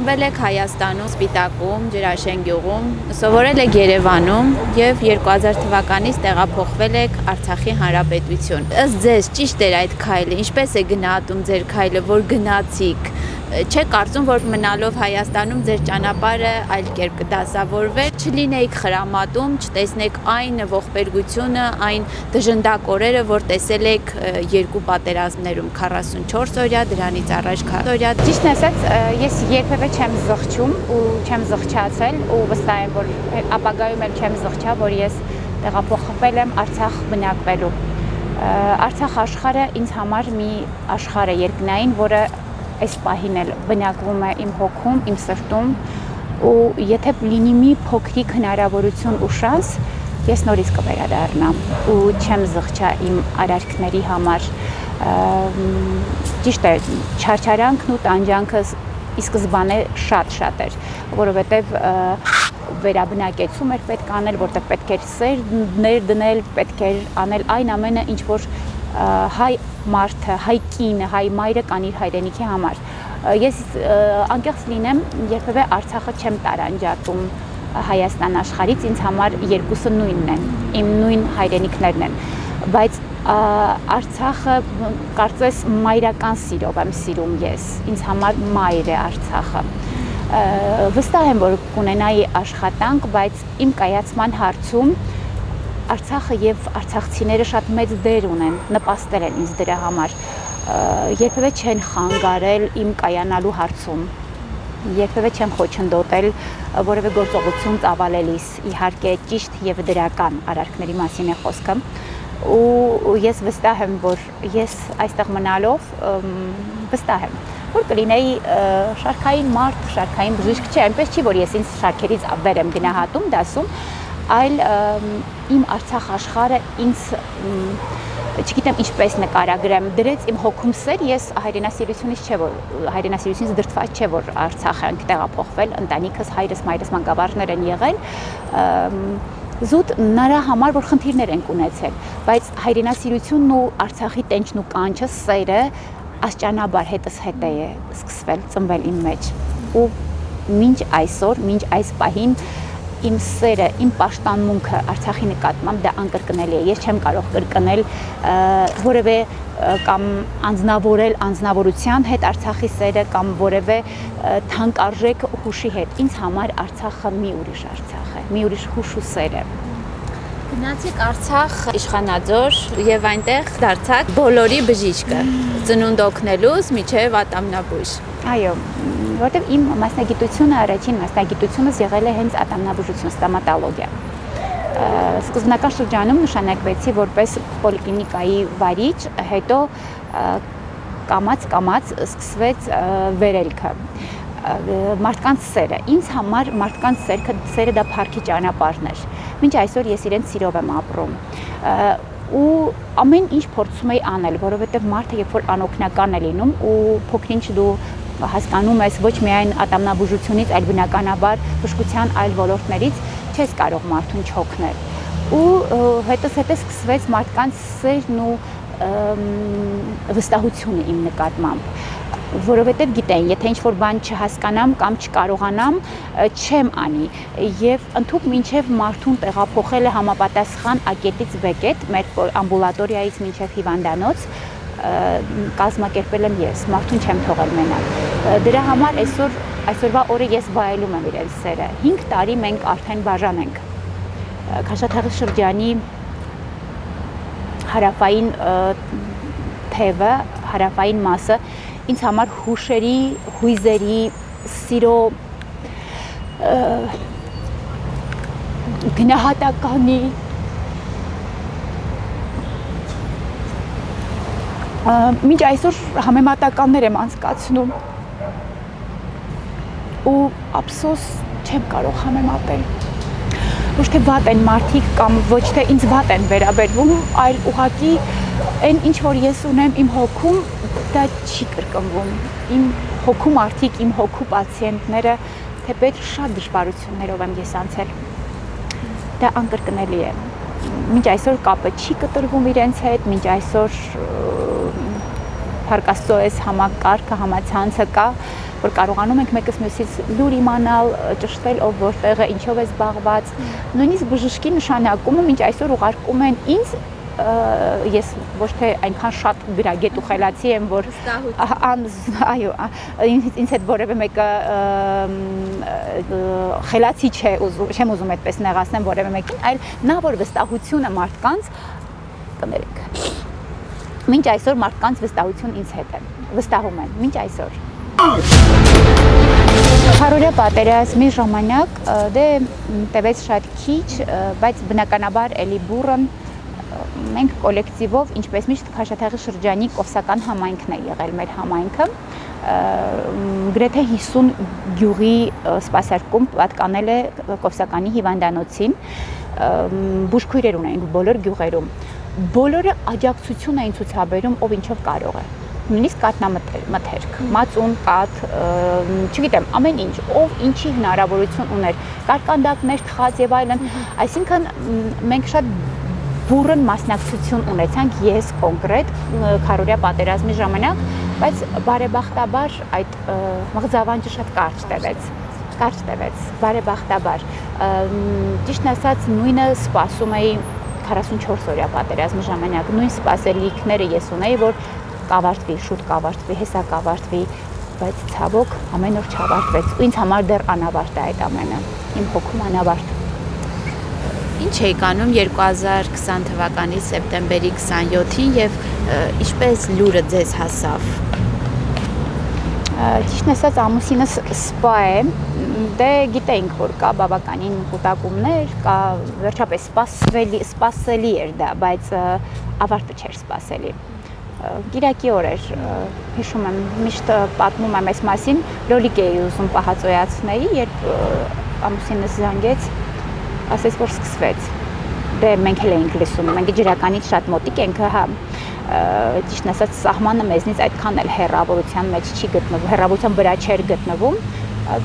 Ծնվել եք Հայաստանում, Սպիտակում, Ջրաշեն գյուղում, սովորել եք Երևանում եւ 2000 թվականից տեղափոխվել եք Արցախի Հանրապետություն։ Ըստ ձեզ ճիշտ էր այդ քայլը, ինչպես է գնահատում ձեր քայլը, որ գնացիք։ Չեք կարծում, որ մնալով Հայաստանում ձեր ճանապարհը այլ կերպ կդասավորվեր, չլինեիք խրամատում, չտեսնեք այն ողբերգությունը, այն դժնդակ օրերը, որ տեսել եք երկու պատերազմներում 44 օրյա, դրանից առաջ 40 օրյա։ Ճիշտն ասած, ես երբևէ չեմ զղջում ու չեմ զղջացել ու վստահ եմ, որ ապագայում էլ չեմ զղջա, որ ես տեղափոխվել եմ Արցախ բնակվելու։ Արցախ աշխարհը ինձ համար մի աշխարհ է երկնային, որը այս պահին էլ բնակվում է իմ հոգում, իմ սրտում ու եթե լինի մի փոքրիկ հնարավորություն ու շանս, ես նորից կվերադառնամ ու չեմ զղջա իմ արարքների համար։ Ճիշտ է, չարչարանքն ու տանջանքը ի սկզբանե շատ էր, որովհետև վերաբնակեցում էր պետք անել, որտեղ պետք էր սեր դնել, պետք էր անել այն ամենը, ինչ որ հայ մարդը, հայ կինը, հայ մայրը կան իր հայրենիքի համար։ Ես անկեղծ լինեմ, երբևէ Արցախը չեմ տարանջատում Հայաստան աշխարհից, ինձ համար երկուսը նույնն են, իմ նույն հայրենիքներն են, բայց Արցախը կարծես մայրական սիրով եմ սիրում ես, ինձ համար մայր է Արցախը։ Վստահ եմ, որ կունենայի աշխատանք, բայց իմ կայացման հարցում Արցախը եւ արցախցիները շատ մեծ դեր ունեն, նպաստել են ինձ դրա համար, երբևէ չեն խանգարել իմ կայանալու հարցում, երբևէ չեմ խոչընդոտել որևէ գործողություն ծավալելիս, իհարկե ճիշտ եւ դրական արարքների մասին է խոսքը, ու ես վստահ եմ, որ ես այստեղ մնալով վստահ եմ, որ կլինեի շարքային մարդ, շարքային բժիշկ չէ, այնպես չի, որ ես ինձ շարքերից վեր եմ գնահատում, դասում, այլ իմ Արցախ աշխարհը ինձ չգիտեմ ինչպես նկարագրեմ, դրեց իմ հոգում սեր, ես հայրենասիրությունից դրդված չէ, որ Արցախ ենք տեղափոխվել, ընտանիքս, հայրս, մայրս, մանկավարժներ են եղել, զուտ նրա համար, որ խնդիրներ ենք ունեցել, բայց հայրենասիրությունն ու Արցախի տենչն ու կանչը, սերը աստիճանաբար հետս հետ է սկսվել, ծնվել իմ մեջ ու մինչ այսօր, մինչ այս պահին իմ սերը, իմ պաշտամունքը Արցախի նկատմամբ դա անկրկնելի է, ես չեմ կարող կրկնել որևէ կամ անձնավորել անձնավորության հետ Արցախի սերը կամ որևէ թանկարժեք հուշի հետ, ինձ համար Արցախը մի ուրիշ Արցախ է, մի ուրիշ հուշ ու սեր է։ Գնացիք Արցախ Իշխանաձոր եւ այնտեղ դարձաք բոլորի բժիշկը, ծնունդ օգնելուց մինչեւ ատամնաբույժ։ Այո, որտեղ իմ մասնագիտությունը, առաջին մասնագիտությունս եղել է հենց ատամնաբուժություն, ստոմատոլոգիա։ Սկզբնական շրջանում նշանակվեցի որպես պոլիկլինիկայի վարիչ, հետո կամաց սկսվեց վերելքը։ Մարդկանց սերը, ինձ համար մարդկանց սերը դա փառքի ճանապարհն էր։ Մինչ այսօր ես իրենց սիրով եմ ապրում։ Ու ամեն ինչ փորձում էի անել, որովհետև մարդը երբ որ անօգնական է լինում ու փոքրինչ դու հասկանում ես ոչ միայն ատամնաբուժությունից, այլ բնականաբար բժշկության այլ ոլորտներից չես կարող մարդուն չօգնել։ Ու հետո սկսվեց մարդկանց սերն ու վստահությունը իմ նկատմամբ, որովհետև գիտեին, եթե ինչ-որ բան չհասկանամ կամ չկարողանամ, չեմ անի եւ ընդհուպ մինչեւ մարդուն տեղափոխելը համապատասխան ակետից բեկետ, մեր ամբուլատորիայից մինչեւ հիվանդանոց կազմակերպել եմ ես, մարդուն չեմ թողել մենակ։ Դրա համար այսօրվա օրը ես վայելում եմ իրենց սերը։ 5 տարի մենք արդեն բաժան ենք։ Քաշաթաղի շրջանի հարավային թևը, հարավային մասը ինձ համար հուշերի, հույզերի, սիրո գնահատականի մինչ այսօր համեմատականներ եմ անցկացնում ու ափսոս չեմ կարող համեմատել։ Ոչ թե վատ են մարդիկ կամ ոչ թե ինձ վատ են վերաբերվում, այլ ուղղակի այն ինչ որ ես ունեմ իմ հոգում, դա չի կրկնվում։ Իմ հոգու մարդիկ, իմ հոգու պացիենտները, թեպետ շատ դժվարություններով եմ ես անցել։ Դա անկրկնելի է։ Մինչ այսօր կապը չի կտրվում իրենց հետ, մինչ այսօր Փառք Աստծո այս համակարգը, համացանցը կա, որ կարողանում ենք մեկս մյուսից լուր իմանալ, ճշտել ով որտեղ է, ինչով է զբաղված։ Նույնիսկ բժշկի նշանակումը մինչ այսօր ուղարկում են ինձ, ես ոչ թե այնքան շատ գրագետ ու խելացի եմ, որ այո, ինձ հետ որևէ մեկը խելացի չէ, չեմ ուզում այդպես նեղացնեմ որևէ մեկին, այլ նա որ վստահությունը մարդկանց կներեք։ Մինչ այսօր մարդկանց վստահություն ինձ հետ է, վստահում են, մինչ այսօր։ Հարորյա պատերազմի ժամանակ դե տևեց շատ քիչ, բայց բնականաբար էլի բուրըն մենք կոլեկտիվով, ինչպես միշտ Քաշաթաղի շրջանի Կովսական համայնքն է եղել մեր համայնքը, գրեթե 50 գյուղի սպասարկում պատկանել է Կովսականի հիվանդանոցին, բուժքույրեր ունենք բոլոր գյուղերում, բոլորը աջակցություն էին ցուցաբերում, ով ինչով կարող է, նույնիսկ կատնամթերք, մածուն, կաթ, չգիտեմ, ամեն ինչ, ով ինչի հնարավորություն ուներ, կարկանդակներ, թխած եւ այլն, այսինքն մենք շատ բուրըն մասնակցություն ունեցանք ես կոնկրետ Քարորյա պատերազմի ժամանակ, բայց բարեբախտաբար այդ մղձավանջը շատ կարճ տևեց, բարեբախտաբար, ճիշտն ասած նույնը սպասում էի 44 օրյա պատերազմի ժամանակ, նույն սպասելիքները ես ունեի, որ կավարտվի, շուտ կավարտվի, հեսա կավարտվի, բայց ցավոք ամեն օր չավարտվեց, ու ինձ համար դեռ անավարտ է այդ ամենը, իմ հոգում անավարտ։ Ինչ էիք անում 2020 թվականի սեպտեմբերի 27-ին եւ ինչպես լուրը ձեզ հասավ։ Ճիշտն ասած ամուսինս սպա է, դե գիտենք որ կա բավականին կուտակումներ, կա վերջապես սպասելի էր դա, բայց ավարտը չէր սպասելի։ Կիրակի օր էր, հիշում եմ, միշտ պատմում եմ այս մասին, լոլիկ էի ուզում պահածոյացնեի, երբ ամուսինս զանգեց, ասեց, որ սկսվեց, դե մենք էլ էինք լսում, մենք ջրականից շատ մոտիկ ենք, հա, ճիշտն ասած սահմանը մեզնից այդքան էլ հեռավորության մեջ չի գտնվում, հեռավորության վրա չէր գտնվում,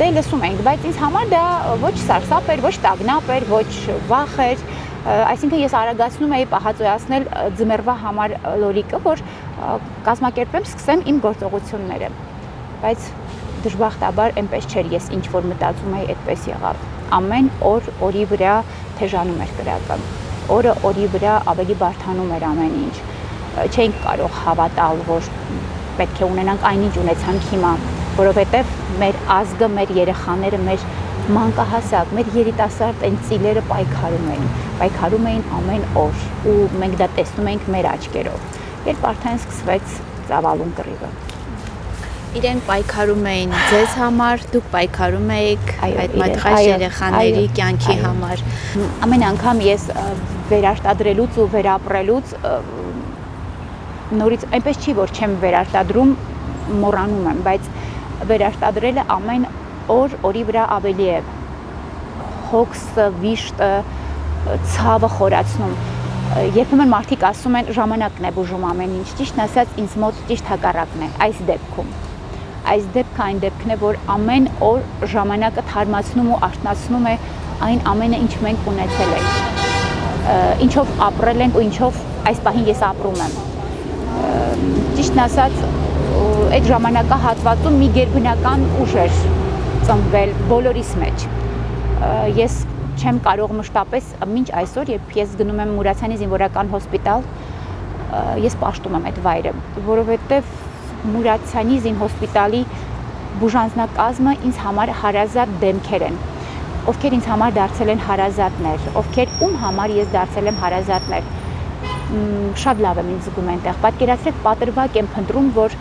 դե լսում էինք, բայց ինձ համար դա ոչ սարսափ էր, ոչ տագնապ էր, ոչ վախ էր, այսինքն ես արագացնում էի պահածոյացնել ձմեռվա համար լոլիկը, որ կազմակերպեմ, սկսեմ իմ գործողությունները, բայց դժբախտաբար այնպես չէր, ես ինչ որ մտածում էի, այդպես եղավ, ամեն օր օրի վրա թեժանում էր կրակը, օրը օրի վրա ավելի բարդանում էր ամեն ինչ, չէինք կարող հավատալ, որ պետք է ունենանք այնինչ ունեցանք հիմա, որովհետև մեր ազգը, մեր երեխաները, մեր մանկահասակ, մեր երիտասարդ այն ծիլերը պայքարում էին ամեն օր ու մենք դա տեսնում ենք մեր աչքերով, երբ արդեն սկսվեց ծավալուն կռիվը։ Իրենք պայքարում էին ձեզ համար, դուք պայքարում էիք այդ մատղաշ երեխաների կյանքի համար։ Ամեն անգամ ես վերարտադրելուց ու վերապրելուց նորից այնպես չի, որ չեմ վերարտադրում, մոռանում եմ, բայց վերարտադրելը ամեն օր օրի վրա ավելի է հոգսը, վիշտը, ցավը խորացնում։ Երբեմն մարդիկ ասում են ժամանակն է բուժում ամեն ինչ, ճիշտն ասած ինձ մոտ ճիշտ հակառակն է այս դեպքում։ Այս դեպքը այն դեպքն է, որ ամեն օր ժամանակը թարմացնում ու արթնացնում է այն ամենը, ինչ մենք ունեցել ենք, ինչով ապրել ենք ու ինչով այս պահին ես ապրում եմ։ Ճիշտն ասած, այդ ժամանակահատվածում մի գերբնական ուժ էր ծնվել բոլորիս մեջ։ Ես չեմ կարող մշտապես մինչ այսօր, երբ ես գնում եմ Մուրացյանի զինվորական հոսպիտալ, ես պաշտում եմ այդ վայրը, որովհետև Մուրացյանի զինհոսպիտալի բուժանձնակազմը ինձ համար հարազատ դեմքեր են, ովքեր ինձ համար դարձել են հարազատներ, ում համար ես դարձել եմ հարազատներ, շատ լավ եմ ինձ զգում այնտեղ, պատկերացրեք պատրվակ եմ փնտրում, որ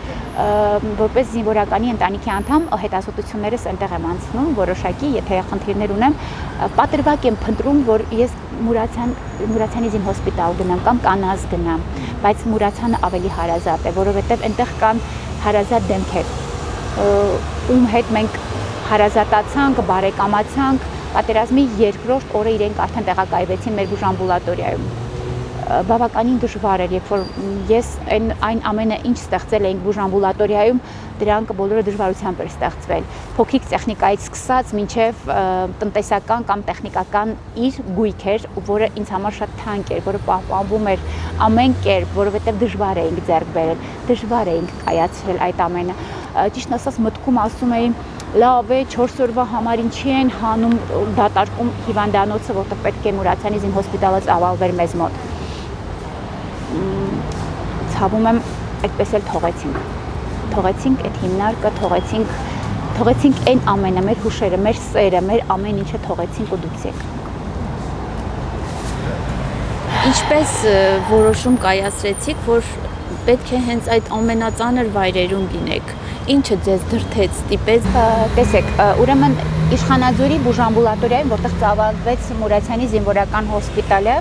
որպես զինվորականի ընտանիքի անդամ հետազոտություններս այնտեղ եմ անցնում, որոշակի, եթե խնդիրներ ունեմ, պատրվակ եմ փնտրում, որ ես Մուրացյանի զինհոսպիտալ գնամ կամ կանազ գնամ, բայց Մուրացյանը ավելի հարազատ է, որովհետև այնտեղ կան հարազատ դեմքեր, ում հետ մենք հարազատացանք, բարեկամացանք, պատերազմի երկրորդ օրը իրենք արդեն տեղակայվեցին մեր բուժամբուլատորիայում։ Բավականին դժվար էր, երբ որ ես այն ամենը ինչ ստեղծել էինք բուժամբուլատորիայում, դրանք բոլորը դժվարությամբ էր ստեղծվել։ Փոքրիկ տեխնիկայից սկսած մինչև տնտեսական կամ տեխնիկական իր գույք էր, որը ինձ համար շատ թանկ էր, որը պահպանվում էր ամեն կերպ, որովհետև դժվար էինք ձեռք բերել, դժվար էինք կայացրել այդ ամենը։ ճիշտ ասած մտքում ասում էի լավ է 4 օրվա համար ինչի են հանում դատարկում հիվանդանոցը, որտեղ պետք է Մուրացյանի զինհոսպիտալը ծավալվեր մեզ մոտ։ Ցավում եմ, այդպես էլ թողեցինք այդ հիմնարկը, թողեցինք այն ամենը, մեր հուշերը, մեր սերը, մեր ամեն ինչը թողեցինք ու դուք եք։ Ինչպես որոշում կայացրեցիք, որ պետք է հենց այդ ամենածանր վայրերում գինեք։ Ինչը ձեզ դրդեց, ստիպեց։ Տեսեք, ուրեմն Իշխանաձորի բուժամբուլատորիայում, որտեղ ծավալվեց Մուրացյանի զինվորական հոսպիտալը,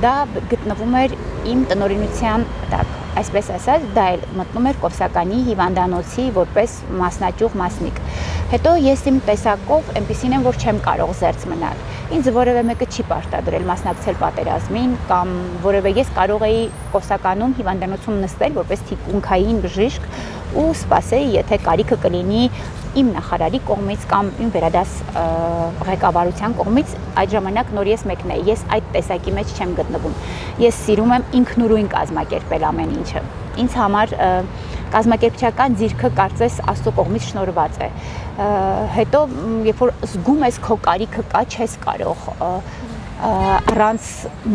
դա գտնվում էր իմ տնօրինության տակ, այսպես ասած, դա էլ մտնում էր Կովսականի հիվանդանոցի որպես մասնաճյուղ մասնիկ։ Հետո ես իմ տեսակով այնպեսին եմ, որ չեմ կարող զերծ մնալ։ Ինձ որևէ մեկը չի պարտադրել մասնակցել պատերազմին կամ որևէ ես կարող էի Կովսականում հիվանդանոցում նստել որպես թիկունքային բժիշկ ու սպասեի, եթե կարիքը կլինի իմ նախարարի կողմից կամ իմ վերադաս ղեկավարության կողմից, այդ ժամանակ նոր ես մեկն էի, ես այդ տեսակի մեջ չեմ գտնվում։ Ես սիրում եմ ինքնուրույն կազմակերպել ամեն ինչը։ Ինձ համար կազմակերպչական ձիրքը կարծես Աստծո կողմից շնորհված է։ Հետո երբ որ զգում ես քո կարիքը կա, չես կարող առանց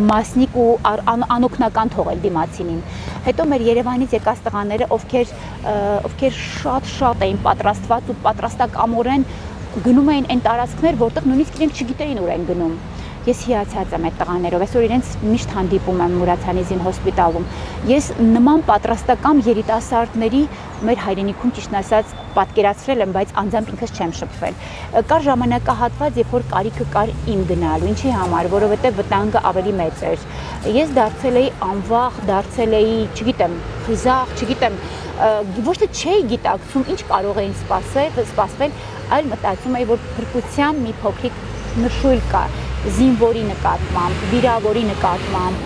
մասնիկ ու անօգնական թողել դիմացինին։ Հետո մեր Երևանից եկած տղաները, ովքեր շատ էին պատրաստված ու պատրաստակամորեն գնում էին այն տարածքներ, որտեղ նույնիսկ իրենք չգիտեին ուր են գնում։ Ես հիացած եմ այդ տղաներով, այսօր իրենց միշտ հանդիպում եմ Մուրացյանի զինհոսպիտալում։ Ես նման պատրաստակամ երիտասարդների մեր հայրենիքում ճիշտ ասած պատկերացրել եմ, բայց անձամբ ինքս չեմ շփվել։ Կար ժամանակահատված, երբ որ կարիքը կար իմ գնալու, ինչի համար, որովհետև վտանգը ավելի մեծ էր։ Ես դարձել էի անվախ, դարձել էի, չգիտեմ, խիզախ, չգիտեմ, ոչ թե չէի գիտակցում, ինչ կարող էին սպասվել, այլ մտածում էի, որ փրկության մի փոքրիկ նշույլ կա զինվորի նկատմամբ, վիրավորի նկատմամբ,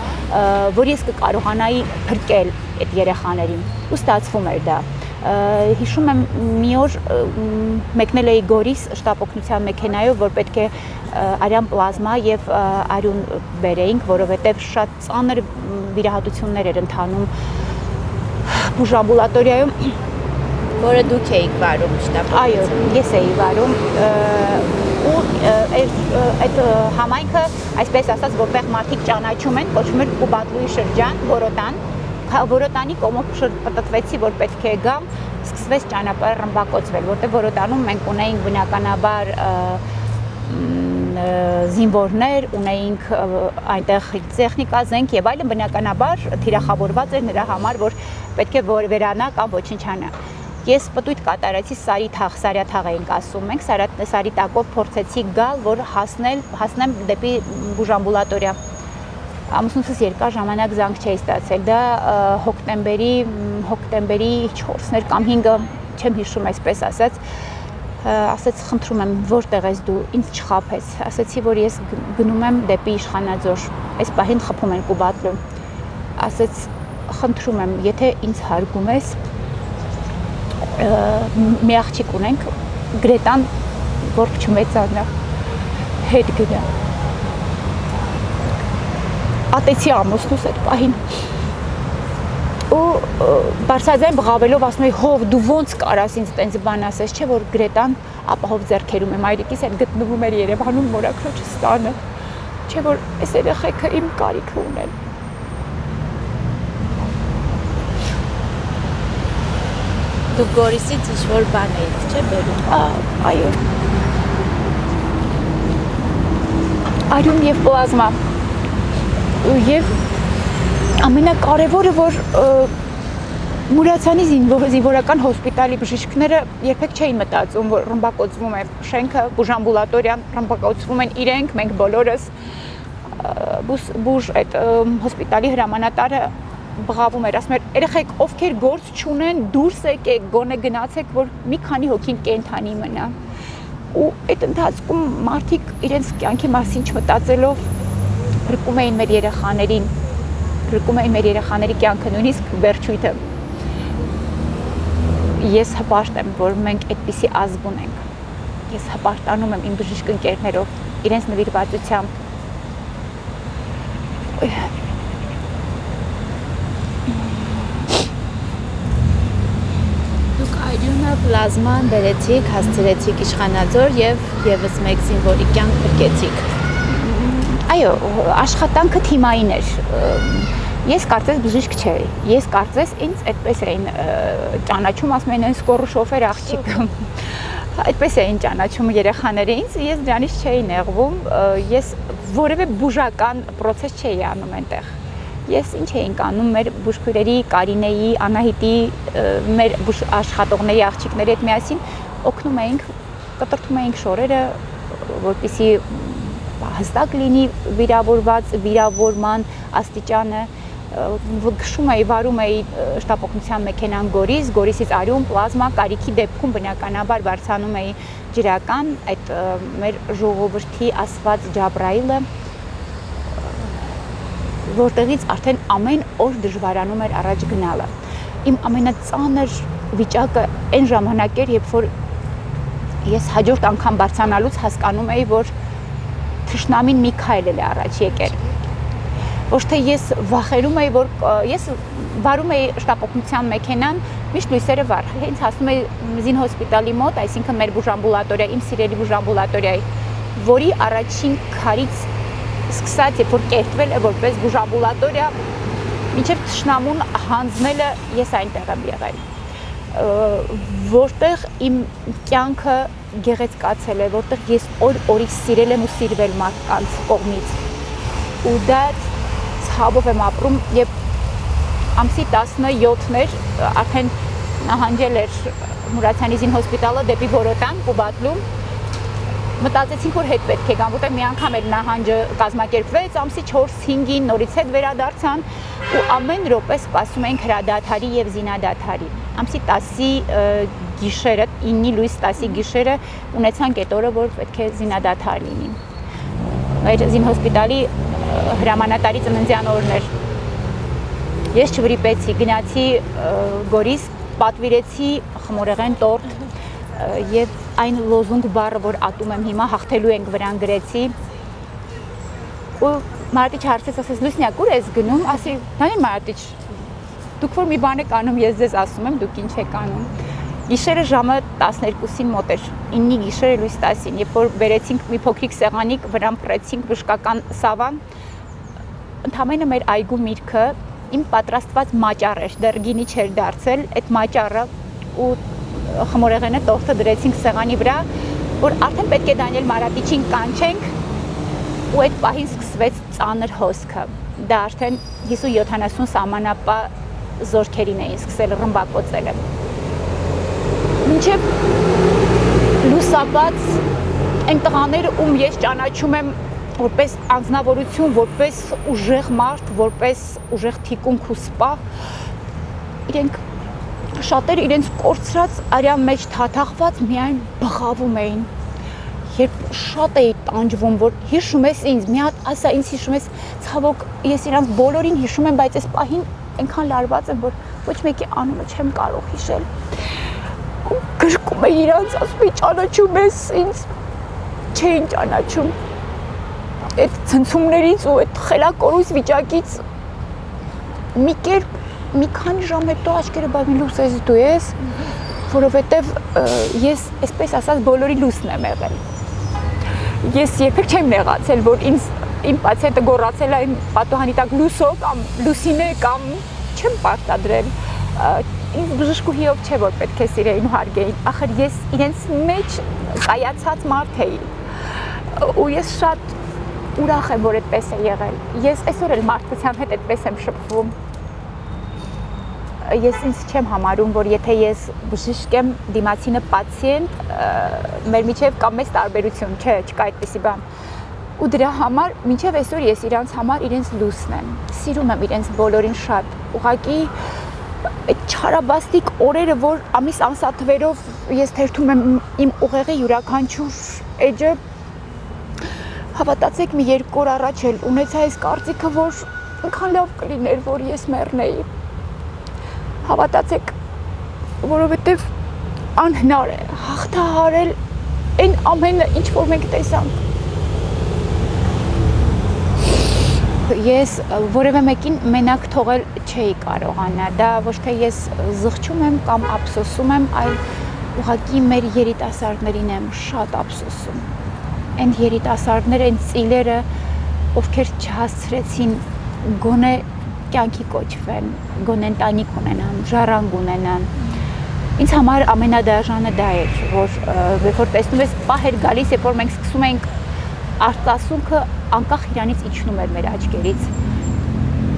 որ ես կկարողանայի փրկել այդ երեխաներին ու ստացվում էր դա։ Հիշում եմ մի օր մեկնել էի Գորիս շտապօգնության մեքենայով, որ պետք է արյան պլազմա եւ արյուն բերեինք, որովհետեւ շատ ծանր վիրահատություններ էր ընթանում բուժամբուլատորիայում, որը դուք էիք վարում շտապը։ Այո, ես էի վարում ու այդ համայնքը, այսպես ասած, որտեղ մարդիկ ճանաչում են, կոչվում էր Կուբատլուի շրջան, Որոտանի կողմով շրջպտտվեցի, որ պետք է գամ, սկսվեց ճանապարհը ռմբակոծվել, որտեղ Որոտանում մենք ունեինք բնականաբար զինվորներ, ունեինք այնտեղ տեխնիկա, զենք եւ այլն, բնականաբար թիրախավորված էր նրա համար, որ պետք է վերանա կամ ոչնչանա։ Ես պտույտ կատարեցի Սարյաթաղ էինք ասում մենք, Սարյաթաղով փորձեցի գալ, որ հասնեմ դեպի բուժամբուլատորիա։ Ամուսնուս երկար ժամանակ զանգ չէի ստացել, դա հոկտեմբերի 4-ն էր կամ 5-ը, չեմ հիշում այսպես ասած, ասաց խնդրում եմ, որտեղ ես դու, ինձ չխաբես, ասացի, որ ես գնում եմ դեպի Իշխանաձոր, այս պահին խփում են Կուբատլու, ասաց խնդրում եմ, եթե ինձ հարգում ես, մի աղջիկ ունենք, Գրետան, որ չմեծանա, հետ գնա։ Ատեցի ամուսնուս այդ պահին ու բարձրաձայն բղավելով ասում էի, հով դու ոնց կարաս ինձ տենց բան ասես, չէ որ Գրետան ապահով ձեռքերում է, մայրիկիս հետ գտնվում էր Երևանում մորաքրոջս տանը, չէ որ այս երեխեքը իմ կարիքը ունեն։ Դուք Գորիսից ինչ-որ բան էիք, չէ՞ բերում։ Այո։ Արյուն եւ պլազմա։ Եվ ամենակարևորը, որ Մուրացյանի զինվորական հոսպիտալի բժիշկները երբեք չէին մտածում, որ ռմբակոծվում է շենքը, բուժամբուլատորիան, ռմբակոծվում են իրենք, մենք բոլորս բուժ այդ հոսպիտալի հրամանատարը բղավում էր, ասում էր, երեխեք, ովքեր գործ չունեն, դուրս եկեք, գոնե գնացեք, որ մի քանի հոգին կենթանի մնա։ Ու այդ ընթացքում մարդիկ իրենց կյանքի մասին չմտածելով փրկում էին մեր երեխաներին, փրկում էին մեր երեխաների կյանքը, նույնիսկ վերջույթը։ Ես հպարտ եմ, որ մենք այդպիսի ազգ ունենք։ Ես հպարտանում եմ իմ բժիշկ ընկերներով, իրենց նվիրվածությամբ։ Պլազման բերեցիք, հասցրեցիք Իշխանաձոր եւ եւս մեկ զինվորի կյանք փրկեցիք։ Այո, աշխատանքը թիմային էր։ Ես կարծես բժիշկ չէի։ Ես կարծես ինձ այդպես էին ճանաչում, ասում են այն սկորու շոֆեր աղջիկ։ Այդպես էին ճանաչում երեխաները ինձ, ես դրանից չէի նեղվում, ես որևէ բուժական process չէի անում այնտեղ։ Ես ինչ էինք անում մեր բուժքույրերի, Կարինեի, Անահիտի, մեր աշխատողների աղջիկների հետ միասին օգնում էինք, կտրտում էինք շորերը, որպեսզի հստակ լինի վիրավորման աստիճանը, քշում էի, վարում էի շտապօգնության մեքենան Գորիսից Արյուն, Պլազմա, կարիքի դեպքում բնականաբար բարձրանում էի ջրական, այդ մեր ժողովրդի ասված Ջաբրայիլը, որտեղից արդեն ամեն օր դժվարանում էր առաջ գնալը։ Իմ ամենածանր վիճակը այն ժամանակ էր, երբ որ ես հաջորդ անգամ բարձրանալուց հասկանում էի, որ թշնամին մի քայլ է առաջ եկել։ Ոչ թե ես վախենում էի, որ ես վարում էի շտապօգնության մեքենան, միշտ լույսերը վառ։ Հենց հասնում էի Զին հոսպիտալի մոտ, այսինքն մեր բուժամբուլատորիա, իմ սիրելի բուժամբուլատորիայի, որի առաջին քարից սկսած, երբ որ կերտվել է որպես բուժամբուլատորիա, մինչև թշնամուն հանձնելը ես այնտեղ եմ եղել, որտեղ իմ կյանքը գեղեցկացել է, որտեղ ես օր-օրից սիրել եմ ու սիրվել մարդկանց կողմից, ու դա ցավով եմ ապրում, երբ ամսի 17-ն էր, արդեն նահանջել էր Մուրացյանի Զին հոսպիտալը դեպի Որոտան, Կուբատլում, մտածեցինք, որ հետ պետք է գան, որտեղ մի անգամ էր նահանջը կազմակերպվեց, ամսի 4-5-ին նորից հետ վերադարձան ու ամեն րոպե սպասում էինք հրադադարի եւ զինադադարի։ Ամսի 10-ի գիշերը, 9-ի լույս 10-ի գիշերը ունեցանք այդ օրը, որ պետք է զինադադար լինի։ Մեր Զին հոսպիտալի հրամանատարի ծննդյան օրն էր։ Ես չվրիպեցի, գնացի Գորիս, պատվիրեցի խմորեղեն տորտ եւ այն լոզունգ բառը, որ ատում եմ հիմա, հաղթելու ենք վրան գրեցի։ Ու Մարատիչ հարցեց, ասես Լուսնյակ, ուր ես գնում, ասի, նայ Մարատիչ, դուք որ մի բան եք անում, ես ձեզ ասում եմ, դուք ինչ եք անում։ Գիշերը ժամը 12-ին մոտ էր, 9-ի գիշերը լույս 10-ին, երբ որ բերեցինք մի փոքրիկ սեղանիկ, վրան պրեցինք բժշկական սավան, ընդամենը մեր այգու միրգը իմ պատրաստված մաճառ էր, դեռ գինի չէր դարձել, այդ մաճառը ու խմորեղենը տորտը դրեցինք սեղանի վրա, որ արդեն պետք է Դանիել Մարատիչին կանչենք, ու այդ պահին սկսվեց ծանր հոսքը։ Դա արդեն 50-70 սահմանապա զորքերին էին սկսել ռմբակոծելը։ Մինչև լուսաբաց այն տղաները, ում ես ճանաչում եմ որպես անձնավորություն, որպես ուժեղ մարդ, որպես ուժեղ թիկունք ու սպա, իրենք շատերը իրենց կորցրած արյան մեջ թաթախված միայն բղավում էին։ Երբ շատ էի տանջվում, որ հիշում ես ինձ, մի հատ ասա ինձ հիշում ես, ցավոք ես իրանց բոլորին հիշում եմ, բայց այս պահին այնքան լարված եմ, որ ոչ մեկի անունը չեմ կարող հիշել։ Գրկում էի իրանց, ասում էի ճանաչում ես ինձ, չէին ճանաչում։ Այդ ցնցումներից ու այդ խելակորույս վիճակից մի կերպ մի քանի ժամ հետո աչքերը բացում լույս դու ես, որովհետև ես այսպես ասած բոլորի լույսն եմ եղել։ Ես երբեք չեմ նեղացել, որ իմ պացիենտը գոռացել է իմ պատուհանի տակ լուսո կամ լուսինե կամ չեմ պարտադրել։ Ինձ բժշկուհիով չէ, որ պետք է սիրեին ու հարգեին, ախր ես իրենց մեջ կայացած մարդ էի։ Ու ես շատ ուրախ եմ, որ այդպես է եղել։ Ես այսօր էլ մարդկության հետ այդպես եմ շփվում։ Ես ինձ չեմ համարում, որ եթե ես բժիշկ եմ, դիմացինը պացիենտ, մեր միջև կա մեծ տարբերություն, չէ, չկա այդպիսի բան։ Ու դրա համար մինչև այսօր ես իրանց համար իրենց լույսն եմ։ Սիրում եմ իրենց բոլորին շատ։ Ուղղակի այդ չարաբաստիկ օրերը, որ ամիս ամսաթվերով ես թերթում եմ իմ ուղեղի յուրաքանչյուր էջը, հավատացեք մի 2 օր առաջ էլ ունեցա այս կարծիքը, որ այնքան լավ կլիներ, որ ես մեռնեի։ Հավատացեք, որովհետև անհնար է հաղթահարել այն ամենը, ինչ որ մենք տեսանք։ Ես որևէ մեկին մենակ թողել չէի կարողանա, դա ոչ թե ես զղջում եմ կամ ափսոսում եմ, այլ ուղղակի մեր երիտասարդներին եմ շատ ափսոսում։ Այն երիտասարդները, այն ծիլերը, ովքեր չհասցրեցին գոնե կյանքի կոչվեն, գոնե ընտանիք ունենան, ժառանգ ունենան։ Ինձ համար ամենադաժանը դա էր, որ երբ որ տեսնում ես պահ էր գալիս, երբ որ մենք սկսում ենք արտասունքը անկախ իրանից իջնում էր մեր աչքերից։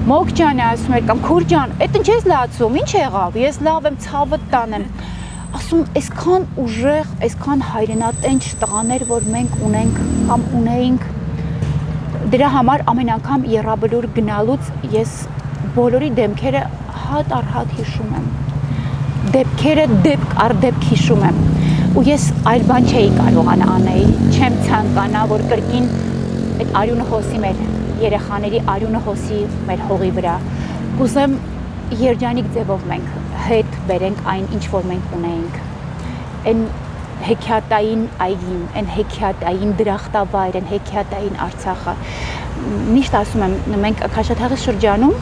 Մոկ ջան ասում էր կամ քուր ջան, այդ ինչ ես լացում, ինչ եղավ, ես լավ եմ, ցավը տանեմ։ Ասում այսքան ուժեղ, այսքան հայրենատենչ տղաներ, որ մենք ունենք կամ ունեինք, դրա համար ամեն անգամ եռաբլուր գնալուց ես բոլորի դեմքերը հատ առ հատ հիշում եմ։ Դեպքերը դեպք առ դեպք հիշում եմ ու ես այլ բան չէի կարողանա անել, չեմ ցանկանա, որ կրկին այդ արյունը հոսի մեր երեխաների արյունը հոսի մեր հողի վրա։ Կուզեմ երջանիկ ձևով մենք հետ բերենք այն, ինչ որ մենք ունեինք։ Այն հեքիաթային այգին, այն հեքիաթային դրախտավայր, այն հեքիաթային Արցախը։ Միշտ ասում եմ, մենք Քաշաթաղի շրջանում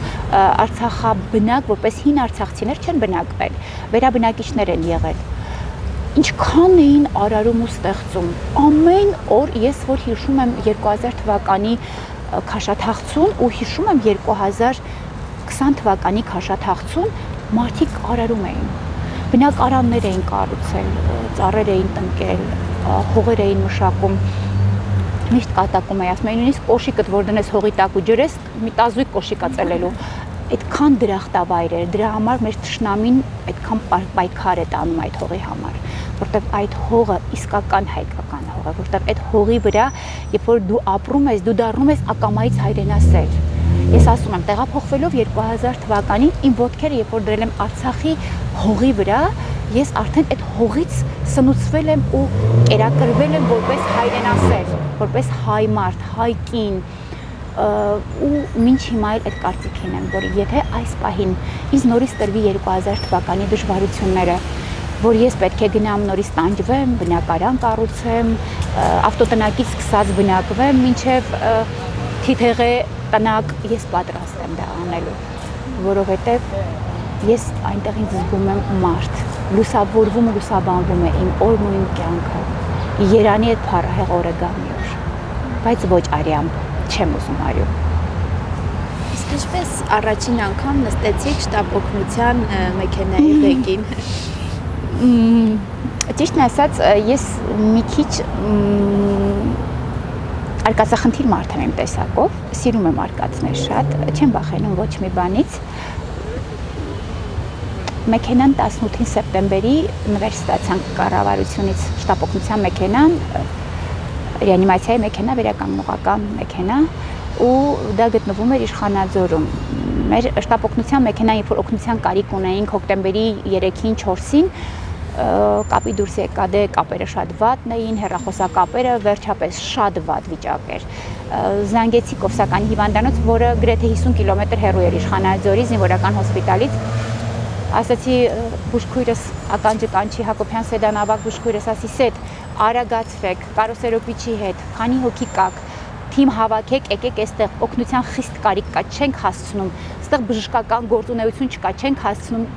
Արցախաբնակ, որպես հին արցախցիներ չեն բնակվել, վերաբնակիչներ են եղել։ Ինչքան էին արարում ու ստեղծում։ Ամեն օր ես որ հիշում եմ 2000 թվականի Քաշաթաղցուն ու հիշում եմ 2020 թվականի Քաշաթաղցուն, մարդիկ արարում էին։ Բնակարաններ էին կառուցել, ծառեր էին տնկել, հողեր էին մշակում։ Միշտ կատակում էի, ասում էի նույնիսկ կոշիկդ որ դնես հողի տակ ու ջրես, մի տազույկ կոշիկա ծելելու։ Այդքան դրախտավայր էր, դրա համար մեր թշնամին այդքան պայքար է տանում այդ հողի համար, որտեղ այդ հողը իսկական հայկական հող է, որտեղ այդ հողի վրա, երբ որ դու ապրում ես, դու դառնում ես ակամայից հայրենասեր։ Ես ասում եմ, տեղափոխվելով 2000 թվականին իմ ոտքերը երբ որ դրել եմ Արցախի հողի վրա, ես արդեն այդ հողից սնուցվել եմ ու կերակրվել եմ որպես հայրենասեր, որպես հայ մարդ, հայ կին, ու մինչ հիմա այդ կարծիքին եմ, որ եթե այս պահին ինձ նորից տրվի 2000 թվականի դժվարությունները, որ ես պետք է գնամ նորից տանջվեմ, բնակարան կառուցեմ, ավտոտնակից սկսած բնակվեմ, մինչև թիթեղե տնակ, ես պատրաստ եմ դա անելու, որովհետև ես այնտեղ ինձ զգում եմ մարդ, լուսավորվում ու լուսաբանվում է իմ օրն ու իմ կյանքը, Երանի այդ փառահեղ օրը գա մի օր, բայց ոչ արյամբ չեմ ուզում արյու։ Իսկ ինչպես առաջին անգամ նստեցիք շտաբ օգնության մեքենայի ղեկին։ Ճիշտն ասած, ես մի քիչ արկածախնդիր մարդ եմ իմ տեսակով, սիրում եմ արկածներ շատ, չեմ վախենում ոչ մի բանից։ Մեքենան 18 սեպտեմբերի նվեր ստացանք կառավարությունից շտաբ օգնության մեքենան, ռեանիմացիայի մեքենա, վերականգնողական մեքենա ու դա գտնվում էր Իշխանաձորում։ Մեր շտաբ օգնության մեքենան, երբ որ օգնության կարիք ունեինք հոկտեմբերի 3-ին, 4-ին, կապի դուրս եկա, դե կապերը շատ վատն էին, հեռախոսակապերը վերջապես շատ վատ վիճակ էր։ Զանգեցի Կովսականի հիվանդանոց, որը գրեթե 50 կիլոմետր հեռու էր Իշխանաձորի զինվորական հոսպիտալից։ Ասացի բուժքույրս ականջը կանչի Հակոբյան Սեդանավակ բուժքույրս, ասի Սեդ, արագացրեք, կարոսերոպիչի հետ, քանի հոգի կաք, թիմ հավաքեք, եկեք այստեղ, օգնության խիստ կարիք կա, չենք հասցնում, այստեղ բժշկական գործունեություն չկա, չենք հասցնում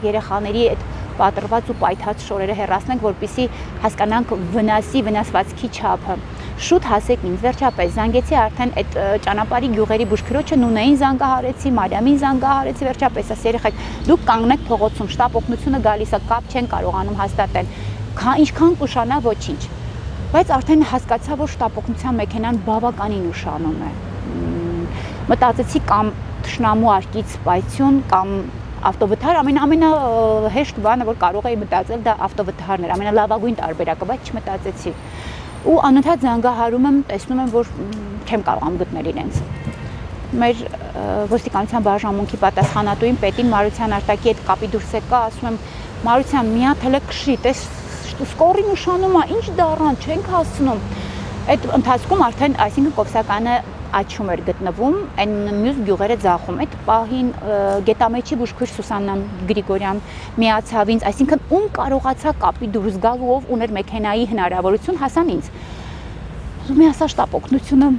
երեխաների այդ պատրված ու պայթած շորերը հեռացնենք, որպեսզի հասկանանք վնասվածքի չափը։ Շուտ հասեք ինձ, վերջապես զանգեցի արդեն այդ ճանապարհի գյուղերի բուժքրոջը Նունեին զանգահարեցի, Մարիամին զանգահարեցի, վերջապես ասի երեխեք, դուք կանգնեք փողոցում, շտաբ օգնությունը գալիս է, կապ չեն կարողանում հաստատել։ Ինչքան կուշանա ոչինչ։ Բայց արդեն հասկացա, որ շտաբ օգնության մեքենան բավականին ուշանում է։ Մտածեցի կամ թշնամու արկից պայթյուն կամ ավտովթար, ամենահեշտ բանը, որ կարող էի մտածել, դա ավտովթարն էր, ամենալավագույն տարբերակը, բայց չմտածեցի։ Ու անընդհատ զանգահարում եմ, տեսնում եմ, որ չեմ կարողանում գտնել իրենց։ Մեր ոստիկանության բաժանմունքի պատասխանատուին պետին Մարության Արտակի այդ կապի դուրս եկա, ասում եմ Մարության, մի հատ հələ քշի, տես սկորին ուշանում է, ինչ դառան, չենք հասցնում։ Այդ ընթացքում արդեն, այսինքն Կովսականը աչում էր գտնվում, այն մյուս գյուղերը ձախում։ Այդ պահին գետամեջի բուժքույր Սուսաննան Գրիգորյան միացավ ինձ, այսինքն ում կարողացա կապի դուրս գալ, ով ուներ մեքենայի հնարավորություն, հասան ինձ։ Ուզում եմ ասա շտաբ օգնությունը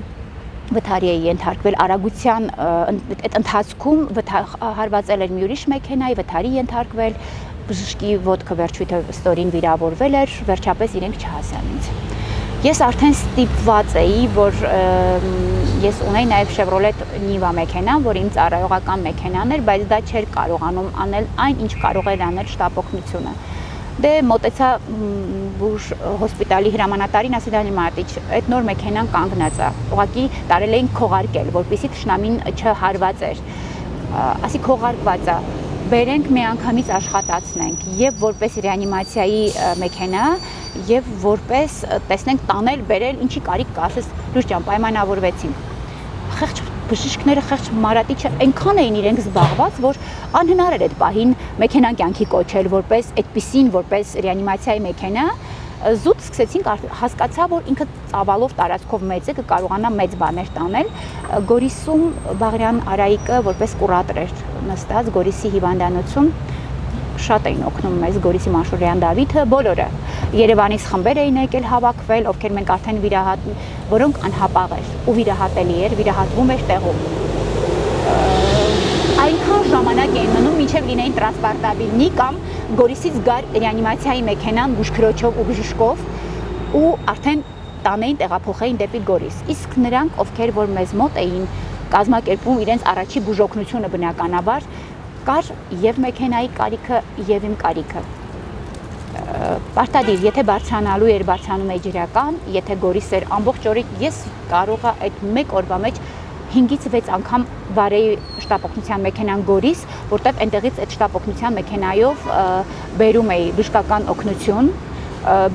վթարի է ենթարկվել արագության այդ ընթացքում հարվածել էր մի ուրիշ մեքենայի, վթարի ենթարկվել, բժշկի ոտքը վերջույթը ստորին վիրավորվել էր, վերջապես իրենք չհասան ինձ։ Ես արդեն ստիպված էի, որ ես ունեի նաև Chevrolet Niva մեքենան, որ իմ ծառայողական մեքենան էր, բայց դա չէր կարողանում անել այն, ինչ կարող էր անել շտապօգնությունը։ Դե մոտեցա հոսպիտալի հրամանատարին, ասի Դանի Մարտիչ, այդ նոր մեքենան կանգնած է, ուղղակի տարել էին քողարկել, որպեսզի թշնամին չհարվածեր։ Ասի քողարկված է, բերենք մի անգամից աշխատացնենք եւ որպես ռեանիմացիայի մեքենա եւ որպես տեսնենք տանել, բերել, ինչի կարիք կա, ասես լույս ջան, պայմանավորվեցինք։ Խեղճ բժիշկները, խեղճ մարատիչը այնքան էին իրենք զբաղված, որ անհնար էր այդ պահին մեքենան կյանքի կոչել որպես այդպիսին, որպես ռեանիմացիայի մեքենա, զուտ սկսեցինք հասկացա, որ ինքը ծավալով տարածքով մեծ է, կկարողանա մեծ բաներ տանել։ Գորիսում Բաղրյան Արայիկը որպես կուրատոր էր նստած Գորիսի հիվանդանոցում շատ էին օգնում մեզ Գորիսի Մանշուրյան Դավիթը, բոլորը Երևանից խմբեր էին եկել հավաքվել, ովքեր մենք արդեն որոնք անհապաղ էր ու վիրահատելի էր, վիրահատվում էր տեղում։ Այնքան ժամանակ էին մնում, մինչև լինեին տրանսպորտաբիլնի կամ Գորիսից գար ռեանիմացիայի մեքենան բուժքրոջով ու բժշկով ու արդեն տանեին տեղափոխեին դեպի Գորիս։ Իսկ նրանք, ովքեր որ մեզ մոտ էին կազմակերպում իրենց առաջի բուժօգնությունը բնականաբար, կար եւ մեքենայի կարիքը եւ իմ կարիքը։ Պարտադիր, եթե բարձրանալու էր բարձրանում էի ջրական, եթե Գորիս էր ամբողջ օրը ես կարողա այդ մեկ օրվա մեջ 5-ից 6 անգամ վարեի շտապօգնության մեքենան Գորիս, որտեղ այնտեղից այդ շտապօգնության մեքենայով բերում էի բժշկական օգնություն,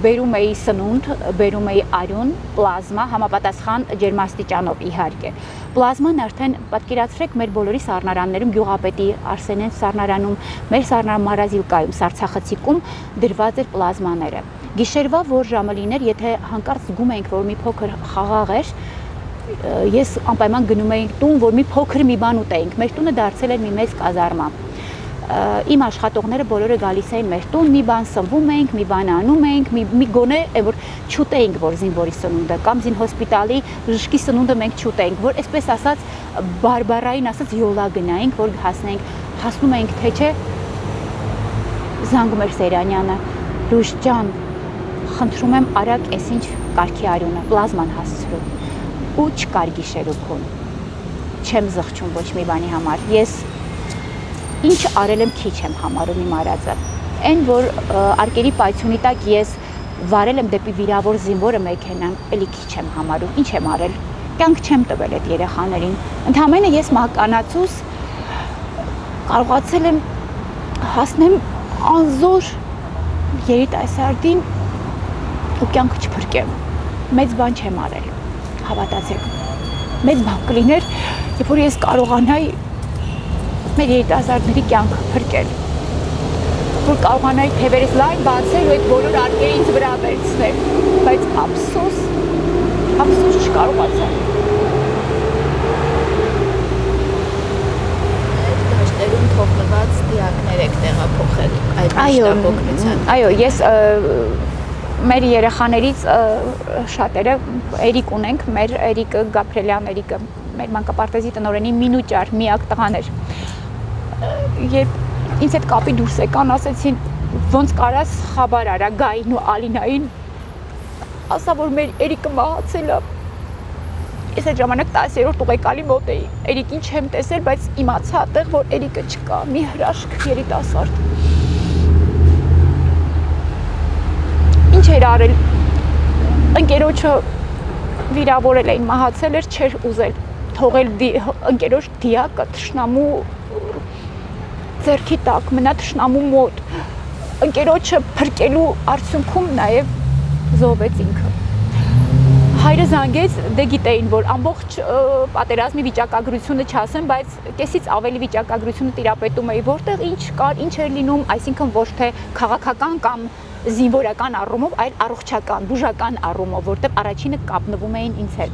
բերում էի սնունդ, բերում էի արյուն, պլազմա, համապատասխան ջերմաստիճանով իհարկե։ Պլազման արդեն պատկերացրեք մեր բոլորի սառնարաններում գյուղապետի Արսենեն սառնարանում, մեր սառնարան Մարազիլկայում, Սարցախցիկում դրված էր պլազմաները։ Գիշերվա որ ժամը լիներ, եթե հանկարծ զգում էինք, որ մի փոքր խաղաղ էր, ես անպայման գնում էինք տուն, որ մի փոքր մի բան ուտեինք։ Մեր տունը դարձել էր մի մեծ կազարմա։ Իմ աշխատողները բոլորը գալիս էին մեր տուն, մի բան սնվում էինք, մի բան անում էինք, մի գոնե որ չուտեինք, որ զինվորի սնունդը կամ զինհոսպիտալի բժշկի սնունդը մենք չուտեինք, որ այսպես ասած բարբարային ասած յոլա գնայինք, որ հասնում էինք թե չէ, զանգում էր Սերանյանը, Լույս ջան, խնդրում եմ արագ էսինչ կարգի արյունը, պլազման հասցրու, ու չկար գիշերուքուն, չեմ զղջում ոչ մի բանի համար, ես ինչ արել եմ քիչ եմ համարում իմ արածը, այն որ արկերի պայթյունի տակ ես վարել եմ դեպի վիրավոր զինվորը մեքենան, էլի քիչ եմ համարում, ինչ եմ արել, կյանք չեմ տվել այդ երեխաներին, ընդհանրապես ես մահկանացուս կարողացել եմ հասնեմ անզոր երիտասարդին ու կյանքը չփրկեմ, մեծ բան չեմ արել, հավատացեք, մեծ բան կլիներ, երբ որ ես կարողանայի մեր երիտասարդների կյանքը փրկել, որ կարողանայի թևերս լայն բացել ու այդ բոլոր արկերը ինձ վրա վերցնել, բայց ափսոս չկարողացա։ Դաշտերում թողնված դիակներ եք տեղափոխել այդ շտապօգնության։ Այո, ես մեր երեխաներից շատերը Էրիկ ունենք, մեր Էրիկը Գաբրիելյան Էրիկը, մեր մանկապարտեզի տնօրենի մինուճար, միակ տղան էր։ Երբ ինձ հետ կապի դուրս եկան, ասեցին ոնց կարաս խաբար արա Գային ու Ալինային, ասա որ մեր Էրիկը մահացել է։ Ես այդ ժամանակ 10-րդ ուղեկալի մոտ էի, Էրիկին չեմ տեսել, բայց իմացա այդտեղ, որ Էրիկը չկա, մի հրաշք երիտասարդ։ Ինչ էր արել, ընկերոջը վիրավորել էին, մահացել էր, չէր ուզել թողել ընկերոջ դիակը թշնամու ձեռքի տակ, մնա թշնամու մոտ, ընկերոջը փրկելու արդյունքում նաև զոհվեց ինքը։ Հայրը զանգեց, դե գիտեին, որ ամբողջ պատերազմի վիճակագրությունը չասեմ, բայց կեսից ավելի վիճակագրությունը տիրապետում էի, որտեղ ինչ կար, ինչ էր լինում, այսինքն ոչ թե քաղաքական կամ զինվորական առումով, այլ առողջական, բուժական առումով, որտեղ առաջինը կապնվում էին ինձ հետ։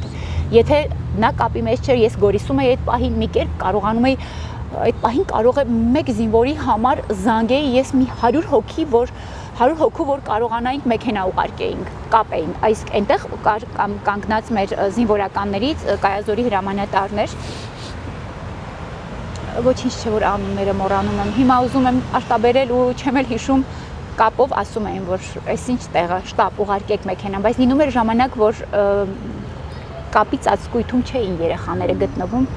Եթե նա կապի մեջ չէր, ես Գորիսում էի այդ պահին մի կերպ կարողանում էի այդ պահին կարող է մեկ զինվորի համար զանգեի ես մի 100 հոգի, որ 100 հոգու, որ կարողանայինք մեքենա ուղարկեինք, կապեինք։ Այս այնտեղ կանգնած մեր զինվորականներից Կայազորի հրամանատարներ, ոչինչ չէ, որ անունները մոռանում եմ։ Հիմա ուզում եմ արտաբերել ու չեմ էլ հիշում, կապով ասում էին, որ այս ինչ տեղը շտապ ուղարկեք մեքենան, բայց լինում էր ժամանակ, որ կապի ծածկույթում չէին երեխաները գտնվում,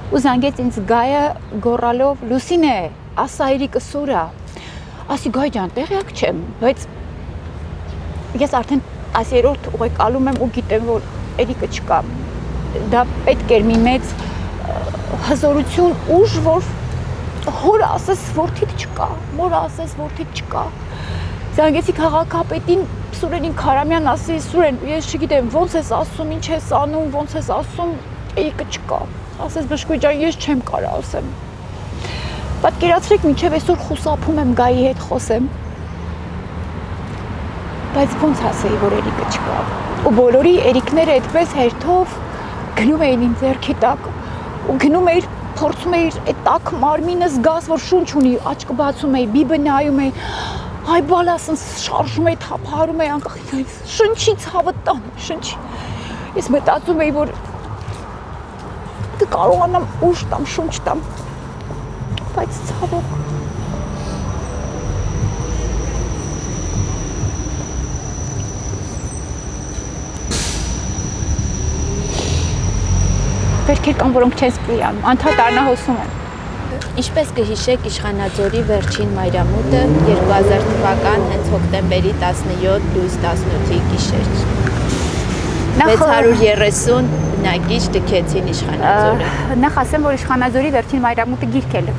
ու զանգեց ինձ Գայը գոռալով. «Լուսինե, ասա Էրիկը սուր է»։ Ասի Գայ ջան, տեղյակ չեմ, բայց ես արդեն 10-րդ ուղեկալում եմ ու գիտեմ, որ Էրիկը չկա։ Դա պետք էր մի մեծ հզորություն, ուժ, որ հորը ասես որդիդ չկա, մորը ասես որդիդ չկա։ Զանգեցի քաղաքապետին Սուրենին Քարամյան, ասի Սուրեն, ես չգիտեմ ոնց ես ասում, ինչ ես անում, ոնց ես ասում, Էրիկը չկա։ Ասես Բշկուի ջան, ես չեմ կարա ասեմ։ Պատկերացրեք, մինչև այսօր խուսափում եմ Գայի հետ խոսեմ։ Բայց ոնց ասեի, որ Էրիկը չկա։ Ու բոլորի Էրիկները այդպես հերթով գնում էին ինձ ձեռքի տակ ու գնում էիր, փորձում էիր այդ տաք մարմինը զգաս, որ շունչ ունի, աչքը բացում էի, բիբը նայում էի, այ բալասն շարժում էի, թափահարում էի անկախ, շնչի ցավը տան, շնչի։ Ես մտածում էի, որ կարողանամ ուժ տամ, շունչ տամ, բայց ցավոք վերքեր կան, որոնք չես պիանում, անդադ արնահոսում են։ Ինչպես կհիշեք Իշխանաձորի վերջին մայրամուտը 2000 թվական հենց հոկտեմբերի 17 լույս 18-ի գիշեր։ 630 բնակիչ դքեցին Իշխանաձորը։ Նախ ասեմ, որ Իշխանաձորի վերջին մայրամուտը գիրք էլ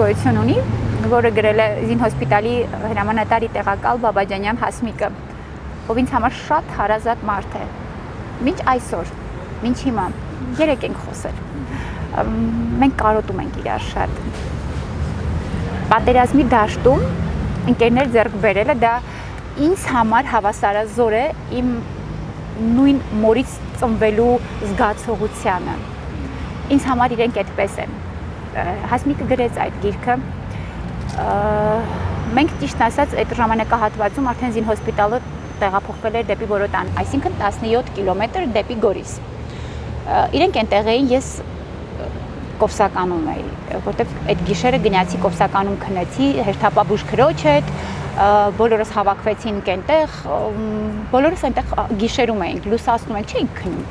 գոյություն ունի, որը գրել է զինհոսպիտալի հրամանատարի տեղակալ Բաբաջանյան Հասմիկը, ով ինձ համար շատ հարազատ մարդ է։ Մինչ այսօր, մինչ հիմա երեք ենք խոսել։ Մենք կարոտում ենք իրար շատ։ Պատերազմի դաշտում ընկերներ ձեռք բերելը դա ինձ համար հավասարազոր է իմ նույն մորից ծնվելու զգացողությանը։ Ինձ համար իրենք այդպես են։ Հասմիկը գրեց այդ գիրքը։ Մենք ճիշտ ասած այդ ժամանակահատվածում արդեն զինհոսպիտալը տեղափոխվել էր դեպի Որոտան, այսինքն 17 կիլոմետր դեպի Գորիս։ Իրենք այնտեղ էին, ես Կովսականում էի, որտեղ այդ գիշերը գնացի Կովսականում քնեցի հերթապաբուժ քրոջ հետ, բոլորս հավաքվեցինք այնտեղ, բոլորս այնտեղ գիշերում էինք, լուսացնում ենք, չէինք քնում։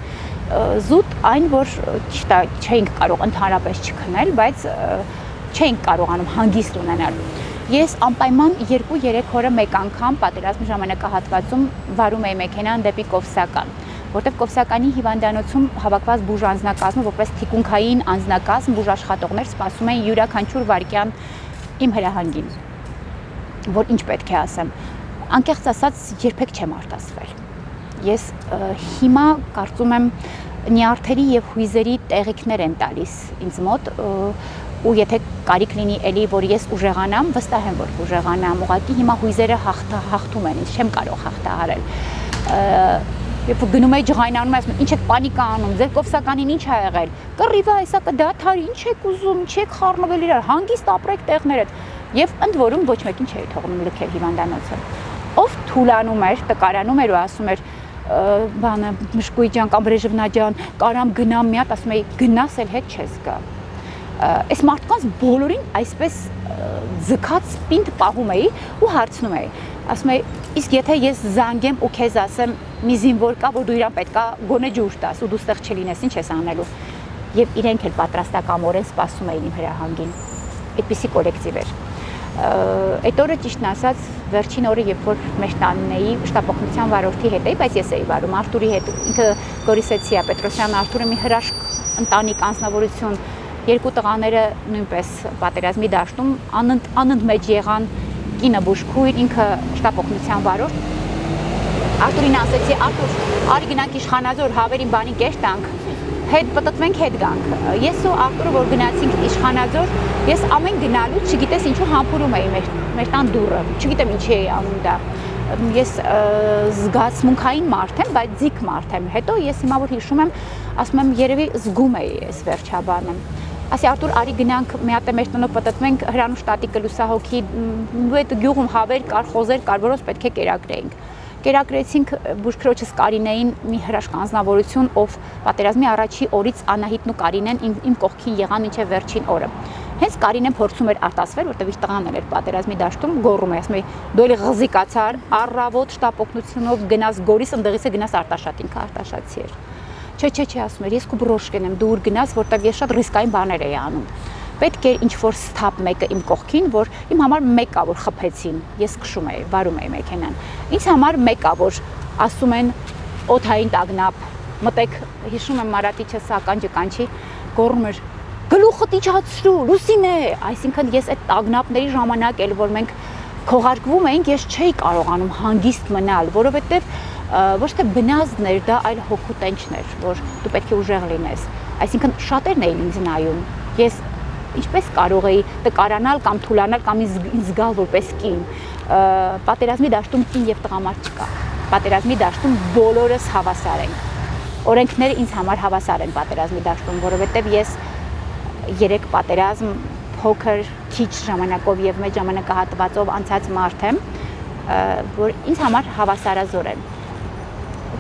Զուտ այն, որ ճիշտ է, չէինք կարող ընդհանրապես չքնել, բայց չէինք կարողանում հանգիստ ունենալ։ Ես անպայման 2-3 օրը մեկ անգամ պատերազմի ժամանակահատվածում վարում էի մեքենան դեպի Կովսական, որտեղ Կովսականի հիվանդանոցում հավաքված բուժ անձնակազմը որպես թիկունքային անձնակազմ բուժ աշխատողներ սպասում են յուրաքանչյուր վայրկյան իմ հրահանգին, որ ինչ պետք է ասեմ, անկեղծ ասած երբեք չեմ արտասվել։ Ես հիմա կարծում եմ նյարդերի եւ հույզերի տեղիքներ են տալիս ինձ մոտ ու եթե կարիք լինի էլի, որ ես ուժեղանամ, վստահ եմ, որ ուժեղանամ, ուղղակի հիմա հույզերը հաղթում են, ես չեմ կարող հաղթահարել։ Երբ գնում էի ջղայնանում, ասում ինչ եք պանիկա անում, ձեր Կովսականին ինչ ա եղել։ Կռիվա էսա կդադարի, ինչ եք ուզում, ինչ եք խառնվել իրար, հանգիստ ապրեք տեղներդ։ Եվ ընդ որում ոչ մեկին չէի թողնում լքել հիվանդանոցը։ Ով թուլանում էր, տկարանում էր ու ասում էր բանը Մշկուի ջան կամ Բրեժնևնա ջան, կարամ գնամ մի հատ, ասում էի գնաս էլ հետ չես գա։ Այս մարդկանց բոլորին այսպես ձգած պինդ պահում էի ու հարցնում էի, ասում էի, իսկ եթե ես զանգեմ ու քեզ ասեմ մի զինվոր կա, որ դու իրան պետքա գոնե ջուր տաս ու դու ստեղ չլինես, ինչ ես անելու։ Եվ իրենք էլ պատրաստակամորեն սպասում էին իմ հրահանգին։ Այդպիսի կոլեկտիվ էր։ Այդ օրը ճիշտն ասած վերջին օրը, երբ որ մեր տանն էի, շտապօգնության վարորդի հետ էի, բայց ես էի վարում Արտուրի հետ, ինքը Գորիսեցի է, Պետրոսյան Արտուրը մի հրաշք ընտանիք անձնավորություն, երկու տղաները նույնպես պատերազմի դաշտում անընդ մեջ եղան, կինը բուժքույր, ինքը շտապօգնության վարորդ։ Արտուրին ասեցի, Արտուր, արի գնանք Իշխանաձոր, հավերին բանի կեր տանք, հետ պտտվենք, հետ գանք։ Ես ու Արտուրը, որ գնացինք Իշխանաձոր, ես ամեն գնալուց չգիտես ինչու համբուրում էի մեր տան դուռը, չգիտեմ ինչի էի անում դա։ Ես զգացմունքային մարդ եմ, բայց ձիգ մարդ եմ։ Հետո ես հիմա որ հիշում եմ, ասում եմ երևի զգում էի այս վերջաբանը։ ասի Արտուր, արի գնանք մի հատ մեր տնով պատտվենք Հրանուշ տատիկը լուսահոգի, ու այդ գյուղում հավեր կար, խոզեր կար, որոնց պետք է կերակրեինք։ Կերակրեցինք բուժքրոջս Կարինեին մի հրաշք անձնավորություն, ով պատերազմի առաջի օրից Անահիտն ու Կարինեն իմ կողքին եղան մինչև վերջին օրը։ Հենց Կարինեն փորձում էր արտասվել, որտեղ իր տղան էր պատերազմի դաշտում, գոռում է, ասում է՝ «Դու էլի ղզիկացար, առավոտ շտապօգնությունով գնաս Գորիս, ընդդեղից է գնաս Արտաշատ», ինքը Արտաշատցի էր։ Չէ, ասում էր, ես քո բրոշկեն եմ, դու ուր գնաս, որտեղ ես շատ ռիսկային բաներ էի անում։ Պետք էր ինչ-որ սթափ մեկը իմ կողքին, որ իմ համար մեկ կա, որ խփեցին, ես քշում էի, վարում էի մեքենան։ Ինձ համար մեկ կա, որ ասում են օդային տագնապ, մտեք, հիշում եմ Մարատիչը սական ջկանչի, գոռում էր գլուխդ իջացրու, Լուսինե, այսինքն ես այդ տագնապների ժամանակ էլ որ մենք քողարկվում էինք, ես չէի կարողանում հանգիստ մնալ, որովհետև ոչ թե բնազդն էր դա, այլ հոգու տենչներ, որ դու պետք է ուժեղ լինես։ Այսինքն շատերն էին ինձ նայում։ Ես ինչպես կարող էի տկարանալ կամ թուլանալ կամ ինձ զգալ որպես կին։ Պատերազմի դաշտում կին եւ տղամարդ չկա։ Պատերազմի դաշտում բոլորս հավասար ենք։ Օրենքները ինձ համար հավասար են պատերազմի դաշտում, որովհետեւ ես 3 պատերազմ փոքր քիչ ժամանակով եւ մեծ ժամանակահատվածով անցած մարդ եմ, որ ինձ համար հավասարազոր են։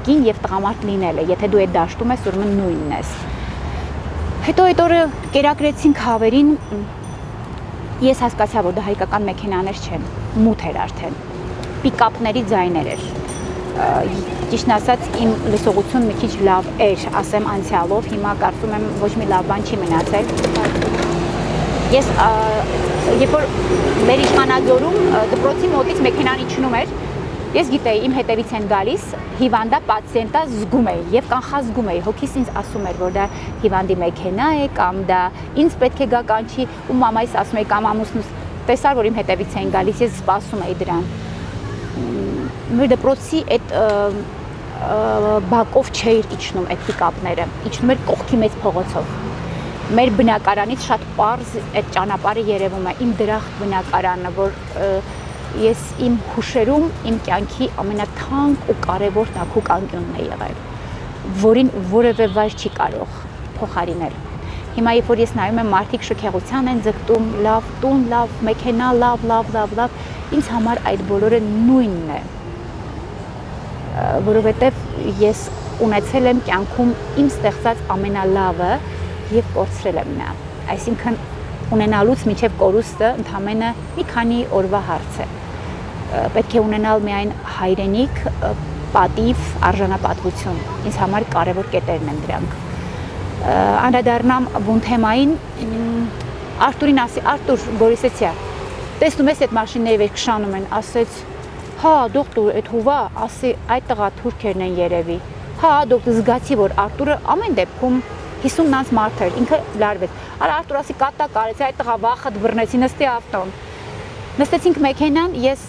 Կին եւ տղամարդ լինելը, եթե դու այդ դաշտում ես, ուրեմն նույնն ես։ Հետո այդ օրը կերակրեցինք հավերին, ես հասկացա, որ դա հայկական մեքենաներ չեն, մութ էր արդեն, պիկապների ձայներ էր, ճիշտն ասած իմ լսողություն մի քիչ լավ էր, ասեմ անցյալով, հիմա կարծում եմ ոչ մի լավ բան չի մնացել։ Ես երբ որ մեր իշխանաձորում դպրոցի մոտից մեքենան իջնում էր, ես գիտեի իմ հետևից են գալիս, հիվանդա պացիենտա զգում էի եւ կանխազգում էի, հոգիս ինձ ասում էր, որ դա հիվանդի մեքենա է կամ դա ինձ պետք է գա կանչի, ու մամայիս ասում էի կամ ամուսնուս, տեսար որ իմ հետևից են գալիս, ես սպասում էի դրան։ Մեր դպրոցի այդ բակով չէր իջնում այդ պիկապները, իջնում էր կողքի մեծ փողոցով։ Մեր բնակարանից շատ պարզ այդ ճանապարհը երևում է, իմ դրախտ բնակարանը, որ ես իմ հուշերում իմ կյանքի ամենաթանկ ու կարևոր տաքուկ անկյունն է եղել, որին որևէ վայր չի կարող փոխարինել։ Հիմա երբ որ ես նայում եմ մարդիկ շքեղության են ձգտում, լավ տուն, լավ մեքենա, լավ, ինձ համար այդ բոլորը նույնն է, որովհետև ես ունեցել եմ կյանքում իմ ստեղծած ամենալավը եւ կորցրել եմ նա։ Այսինքն ունենալուց մինչև կորուստը ընդամենը մի քանի օրվա հարց է։ Պետք է ունենալ միայն հայրենիք, պատիվ, արժանապատվություն։ Ինձ համար կարևոր կետերն են դրանք։ Անդրադառնամ բուն թեմային, Արտուրին ասի, Արտուր Գորիսեցիա, տեսնում ես այդ մաշինները վեր քշանում են, ասեց, հա, դոկտոր, այդ հուվա, ասի, այդ տղա թուրքերն են երևի։ Հա, դոկտոր, զգացի, որ Արտուրը ամեն դեպքում 50 նանց մարդ էր, ինքը լարվեց։ Արա Արտուր ասի կատա կարեցի, այդ տղա վախդ բռնեցի, նստի ավտոն։ Նստեցինք մեքենան, ես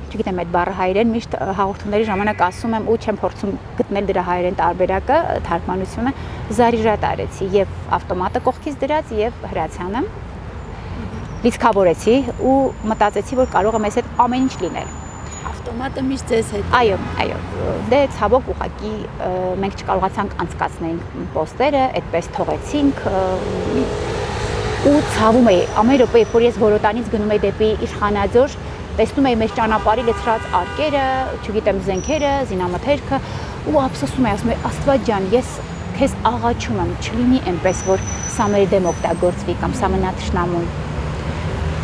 չգիտեմ այդ բառը հայերեն, միշտ հաղորդումների ժամանակ ասում եմ ու չեմ փորձում գտնել դրա հայերեն տարբերակը, թարգմանությունը, զարիժատ արեցի եւ ավտոմատը կողքից դրած եւ հրացանը լիցքավորեցի ու մտածեցի, որ կարող է մեզ հետ ամեն ինչ լինել։ Ավտոմատը միշտ ձեզ հետ։ Այո, դե ցավոք ուղղակի մենք չկարողացանք անցկացնել պոստերը, այդպես թողեցինք ու ցավում էի ամեն րոպե, երբ որ ես Որոտանից գնում էի դեպի Իշխանաձոր, տեսնում էի մեր ճանապարհի լեցրած արկերը, չգիտեմ, զենքերը, զինամթերքը ու ափսոսում էի, ասում էի, Աստված ջան, ես քեզ աղաչում եմ, չլինի այնպես, որ սա մեր դեմ օգտագործվի կամ սա մնա թշնամուն։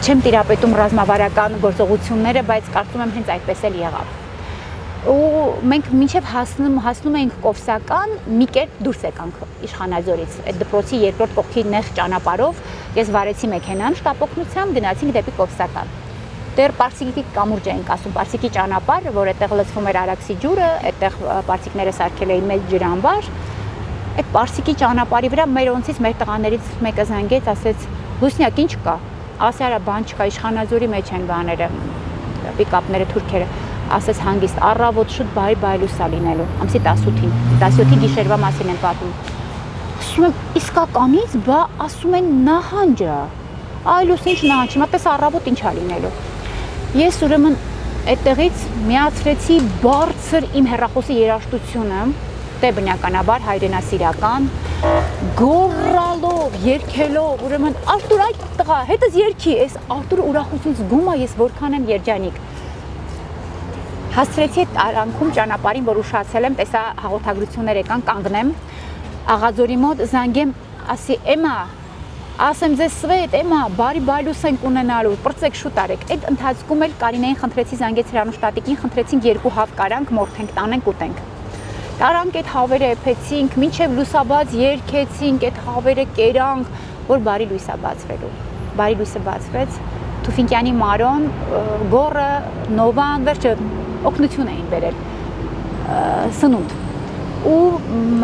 Չեմ տիրապետում ռազմավարական գործողությունները, բայց կարծում եմ հենց այդպես էլ եղավ։ Ու մենք մինչև հասնում էինք Կովսական, մի կերպ դուրս եկանք Իշխանաձորից, այդ դպրոցի երկրորդ կողքի նեղ ճանապարհով, ես վարեցի մեքենան շտապօգնությամբ, գնացինք դեպի Կովսական։ Դեռ Պարսիկի կամուրջ էինք ասում, Պարսիկի ճանապարհ, որ այդտեղ լցվում էր Արաքսի ջուրը, այդտեղ պարսիկները սարքել էին մեծ ջրամբար։ Այդ Պարսիկի ճանապարհի վրա մերոնցից մեր տղաներից մեկը զանգեց, ասեց՝ «Լուսնյակ, ինչ կա»։ Ասի արա բան չկա, Իշխանաձորի մեջ են բաները, պիկապները, թուրքերը, ասես հանգիստ, առավոտ շուտ բարի լուսա լինելու, ամսի 18-ին, 17-ի գիշերվա մասին են պատմում։ Ասում եմ, իսկականից, բա ասում են նահանջ է, այ լուս ինչ նահանջ, հիմա պես առավոտ ինչ է լինելու։ Ես ուրեմն այդտեղից միացրեցի բարձր իմ հեռախոսի երաժշտությունը, դե բնականաբար հայրենասիրական, գոռալով, երգելով, ուրեմն Արտուր այդ տղա, հետս երգի, այս Արտուրը ուրախությունից զգում է, ես որքան եմ երջանիկ։ Հասցրեցի այդ արանքում ճանապարհին, որ ուշացել եմ, տեսա հաղորդագրություններ եկան, կանգնեմ, Աղաձորի մոտ զանգեմ, ասի Էմա, ասեմ ձեզ Սվետ, Էմա, բարի բայլուս ենք ունենալու, պրծեք շուտ արեք։ Այդ ընթացքում էլ Կարինեին խնդրեցի, զանգեցի Հրանուշտատիկին, խնդրեցինք 2 հավ կարանք, մորթենք, տանենք ուտենք։ Տարանք այդ հավերը էփեցինք, մինչև լուսաբաց երգեցինք, այդ հավերը կերանք, որ բարի լույսա բացվելու։ Բարի լույսը բացվեց, Թուֆինկյանի Մարոն, Գոռը, Նովան, վերջը օգնություն էին բերել սնունդ։ Ու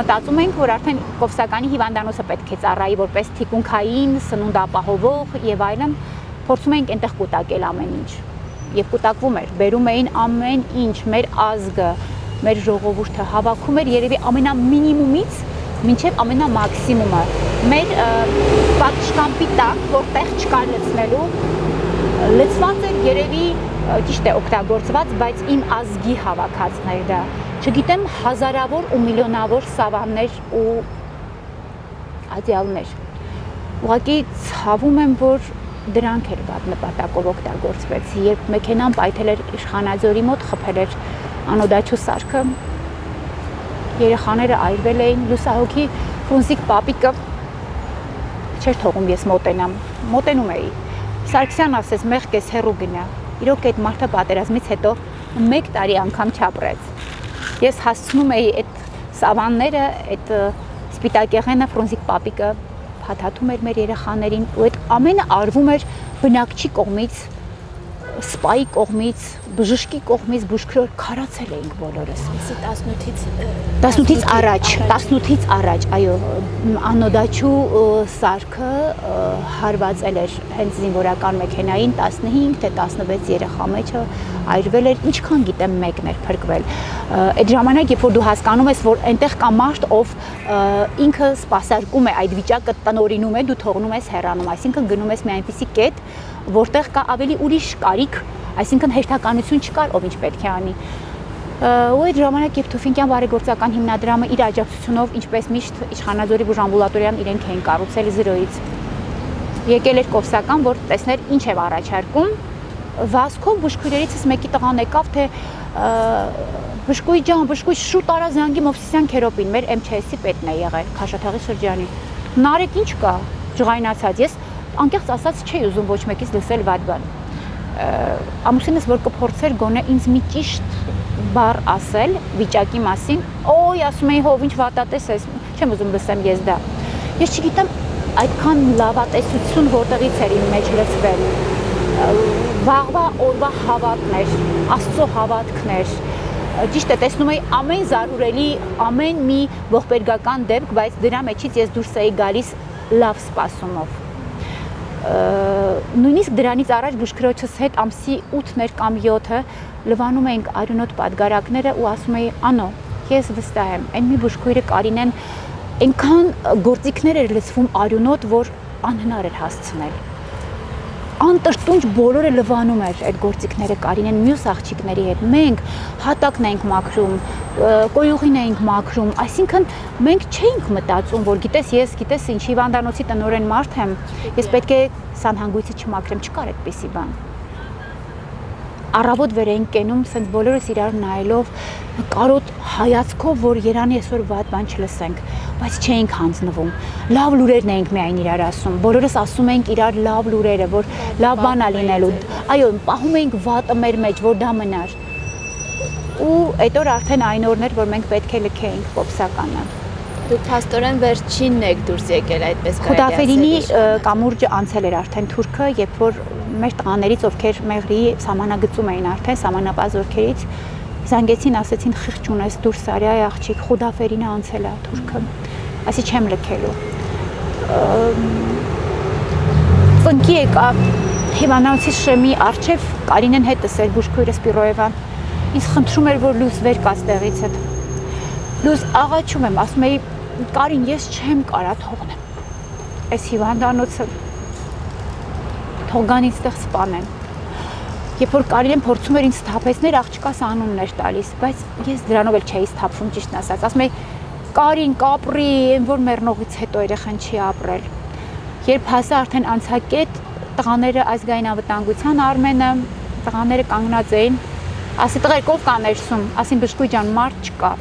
մտածում ենք, որ արդեն Կովսականի հիվանդանոցը պետք է ծառայի որպես թիկունքային, սնունդ ապահովող եւ այլն, փորձում ենք այնտեղ կուտակել ամեն ինչ։ Եվ կուտակվում էր, բերում էին ամեն ինչ, մեր ազգը, մեր ժողովուրդը հավաքում էր երևի ամենամինիմումից մինչև ամենամաքսիմումը։ Մեր պատշգամբի տակ, որտեղ չկար լցնելու, լցված էր երևի ճիշտ է օգտագործված, բայց իմ ազգի հավաքածներ դա։ Չգիտեմ, հազարավոր ու միլիոնավոր սավաններ ու ադյալներ։ Ուղղակի ցավում եմ, որ դրանք էր վատ նպատակով օգտագործվեց, երբ մեքենան պայթել էր Իշխանաձորի մոտ, խփել էր անոդաչու սարքը, երեխաները այրվել էին, լուսահոգի Ֆրունզիկ պապիկը չէր թողում ես մոտենում էի։ Սարգսյան ասեց, մեղք ես հեռու գնա։ Իրոք այդ մարդը պատերազմից հետո 1 տարի անգամ չապրեց։ Ես հասցնում էի այդ սավանները, այդ սպիտակեղենը Ֆրունզիկ պապիկը փաթաթում էր մեր երեխաներին ու այդ ամենը արվում էր բնակչի կողմից, սպայի կողմից, բժշկի կողմից, բուժքրոր քարացել էինք բոլորս։ 18-ից առաջ, այո, անոդաչու սարքը հարվածել էր հենց զինվորական մեքենային 15 թե 16 երեխա մեջը այրվել էր, ինչքան գիտեմ մեկն էր փրկվել։ Այդ ժամանակ, երբ որ դու հասկանում ես, որ այնտեղ կա մարդ, ով ինքը սպասարկում է այդ վիճակը տնօրինում է, դու թողնում ես հեռանում, այսինքն գնում ես մի այնպիսի կետ, որտեղ կա ավելի ուրիշ կարիք, այսինքն հերթականություն չկար, ով ինչ պետք է անի։ Ու այդ ժամանակ, երբ Թուֆինկյան բարեգործական հիմնադրամը իր աջակցությունով, ինչպես միշտ Իշխանաձորի բուժամբուլատորիան իրենք էին կառուցել 0-ից, եկել էր Կովսական, որ տեսներ ինչ է առաջարկում, վազքով բուժքույրերիցս մեկի տղան եկավ, թե բժշկուհի ջան, բժշկուհի շուտ արա զանգի Մովսիսյան Քերոպին, մեր MÇS-ի պետն է եղել, Քաշաթաղի շրջանի։ Նարեկ ինչ կա, ջղայնացած, ես անկեղծ ասած չէի ուզում ոչ մեկից լսել վատ բան։ Ամուսինս որ կփորձեր գոնե ինձ մի ճիշտ բառ ասել վիճակի մասին, օй, ասում էի, հով ինչ վատատես ես, չեմ ուզում լսեմ ես դա։ Ես չգիտեմ այդքան լավատեսություն որտեղից էր իմ մեջ լցվել։ Վաղվա օրվա հավատներ, Աստծո հավատքներ։ Ճիշտ է, տեսնում էի ամեն զարուրելի, ամեն մի ողբերգական դեպք, բայց դրա մեջից ես դուրս էի գալիս լավ սպասումով։ Նույնիսկ դրանից առաջ բուժքրոջս հետ ամսի 8-ներ կամ 7-ը լվանում էինք արյունոտ պատգարակները ու ասում էի, անո, ես վստահ եմ, այն մի բուժքույրը Կարինեն այնքան գործիքներ էր լցվում արյունոտ, որ անհնար էր հասցնել։ Անտրտունջ բոլորը լվանում էր այդ գործիքները Կարինեն մյուս աղջիկների հետ։ Մենք հատակն էինք մաքրում, կոյուղին էինք մաքրում, այսինքն մենք չէինք մտածում, որ գիտես ինչ հիվանդանոցի տնօրեն մարդ եմ, ես պետք է սանհանգույցը չմաքրեմ, չկար այդպիսի բան։ Առավոտ վեր էինք կենում, սենց բոլորս իրար նայելով, կարոտ հայացքով, որ երանի այսօր վատ բան չլսենք, բայց չէինք հանձնվում։ Լավ լուրերն էինք միայն իրար ասում, բոլորս ասում էինք իրար լավ լուրերը, որ լավ բան ա լինելու։ Այո, պահում էինք վատը մեր մեջ, որ դա մնար։ Ու այդ օր արդեն այն օրն էր, որ մենք պետք է լքեինք Կովսականը։ Դուք փաստորեն վերջինն եք դուրս եկել այդպես կարելի ասել։ Խուդաֆերինի կամուրջը անցել էր արդեն թուրքը, երբ որ մեր տղաներից, ովքեր մեղրի սահմանագծում էին արդեն, սահմանապահ զորքերից, զանգեցին, ասեցին խիղճ ունես դուրս արի, այ աղջիկ, Խուդաֆերինը անցել է թուրքը, ասի չեմ լքելու։ Ծնկի եկա հիվանդանոցի շեմի առջև Կարինեն հետս էր բուժքույրը Սպիրոևան, ինձ խնդրում էր, որ լույս վեր կաց տեղիցդ։ Լույս աղաչում եմ, ասում էի, Կարին, ես չեմ կարա թողնեմ, այս հիվանդանոցը թողգանից տեղ սպանեն։ Երբ որ Կարինեն փորձում էր ինձ սթափեցնել, աղջկաս անունն էր տալիս, բայց ես դրանով էլ չէի սթափվում, ճիշտն ասած, ասում էի, Կարին, կապրի, այն որ մեռնողից հետո երեխան չի ապրել։ Երբ հասա արդեն անցակետ, տղաները ազգային անվտանգության Արմենը, տղաները կանգնած էին, ասի տղերք ով կա ներսում, ասին բժշկուհի ջան, մարդ չկա։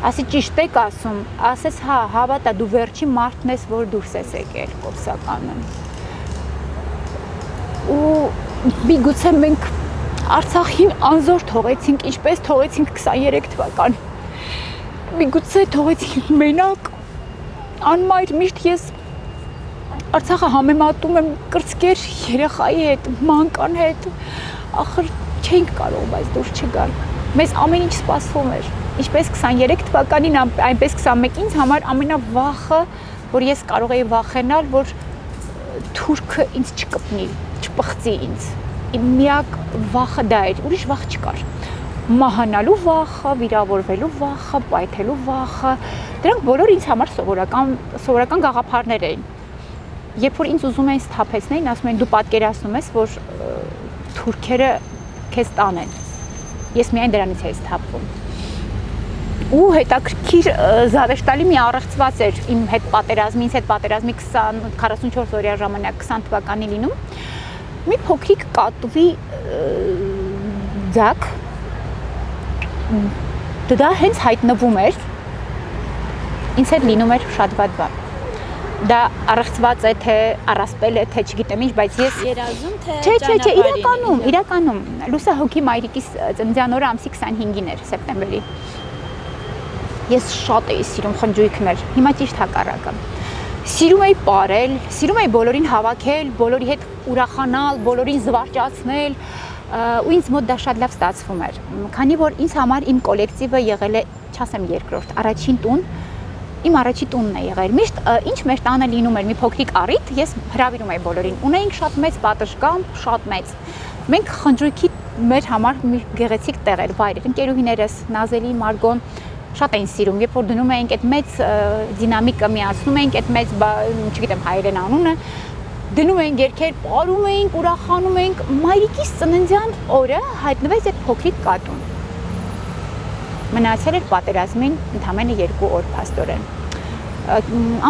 Ասի ճիշտ եք ասում, ասես հա, հավատա դու վերջի մարդն ես, որ դուրս ես եկել Կովսականը։ Ու միգուցե մենք Արցախին անզոր թողեցինք, ինչպես թողեցինք 23 թվականին։ Միգուցե թողեցինք մենակ, անմայր, միշտ ես Արցախը համեմատում եմ կրծքեր երեխայի հետ, մանկան հետ, ախր չենք կարող, բայց դուրս չգալ։ Մեզ ամեն ինչ սպասվում էր, ինչպես 23 թվականին, այնպես 21 ինձ համար ամենավախը, որ ես կարող էի վախենալ, որ թուրքը ինձ չկպնի, չպղծի ինձ։ Իմ միակ վախը դա էր, ուրիշ վախ չկար։ Մահանալու վախը, վիրավորվելու վախը, պայթելու վախը, դրանք բոլորը ինձ համար սովորական գաղափարներ էին։ Երբ որ ինձ ուզում էին սթափեցնել, ասում են դու պատկերացնում ես, որ թուրքերը քեզ տանեն։ Ես միայն դրանից էի սթափվում։ Ու հետաքրքիր զավեշտալի մի առեղծված էր իմ հետ պատերազմի, ինձ հետ պատերազմի 44 օրյա ժամանակ 20 թվականի լինում։ Մի փոքրիկ կատվի ձակ դա հենց հայտնվում էր, ինձ հետ լինում էր շատ վատ բան։ Դա առեղծված է, թե առասպել է, թե չգիտեմ ինչ, բայց ես երազում թե Չէ, իրականում Լուսա հոգի մայրիկիս ծննդյան օրը ամսի 25-ին էր սեպտեմբերի։ Ես շատ էի սիրում խնջույքներ, հիմա ճիշտ հակառակը։ Սիրում էի ապարել, սիրում էի բոլորին հավաքել, բոլորի հետ ուրախանալ, բոլորին զվարճացնել, ու ինձ մոտ դա շատ լավ ստացվում էր։ Քանի որ ինձ համար իմ կոլեկտիվը եղել է, չասեմ երկրորդ, առաջին տուն, իմ առաջի տունն է եղել։ Միշտ ինչ մեր տանը լինում էր մի փոքրիկ առիթ, ես հրավիրում էի բոլորին։ Ունեինք շատ մեծ պատշգամբ, շատ մեծ։ Մենք խնջույքի մեր համար մի գեղեցիկ տեղ էր, վայր էր։ Ընկերուհիներս, Նազելի, Մարգոն շատ էին սիրում, երբ որ դնում էինք այդ մեծ դինամիկը միացնում էինք, այդ մեծ, չգիտեմ հայերեն անունը, դնում էինք երգեր, պարում էինք, ուրախանում էինք։ Մայրիկիս ծննդյան օրը հայտնվեց այդ փոքրիկ կատուն։ Մնացել էր պատերազմին ընդամենը 2 օր փաստորեն։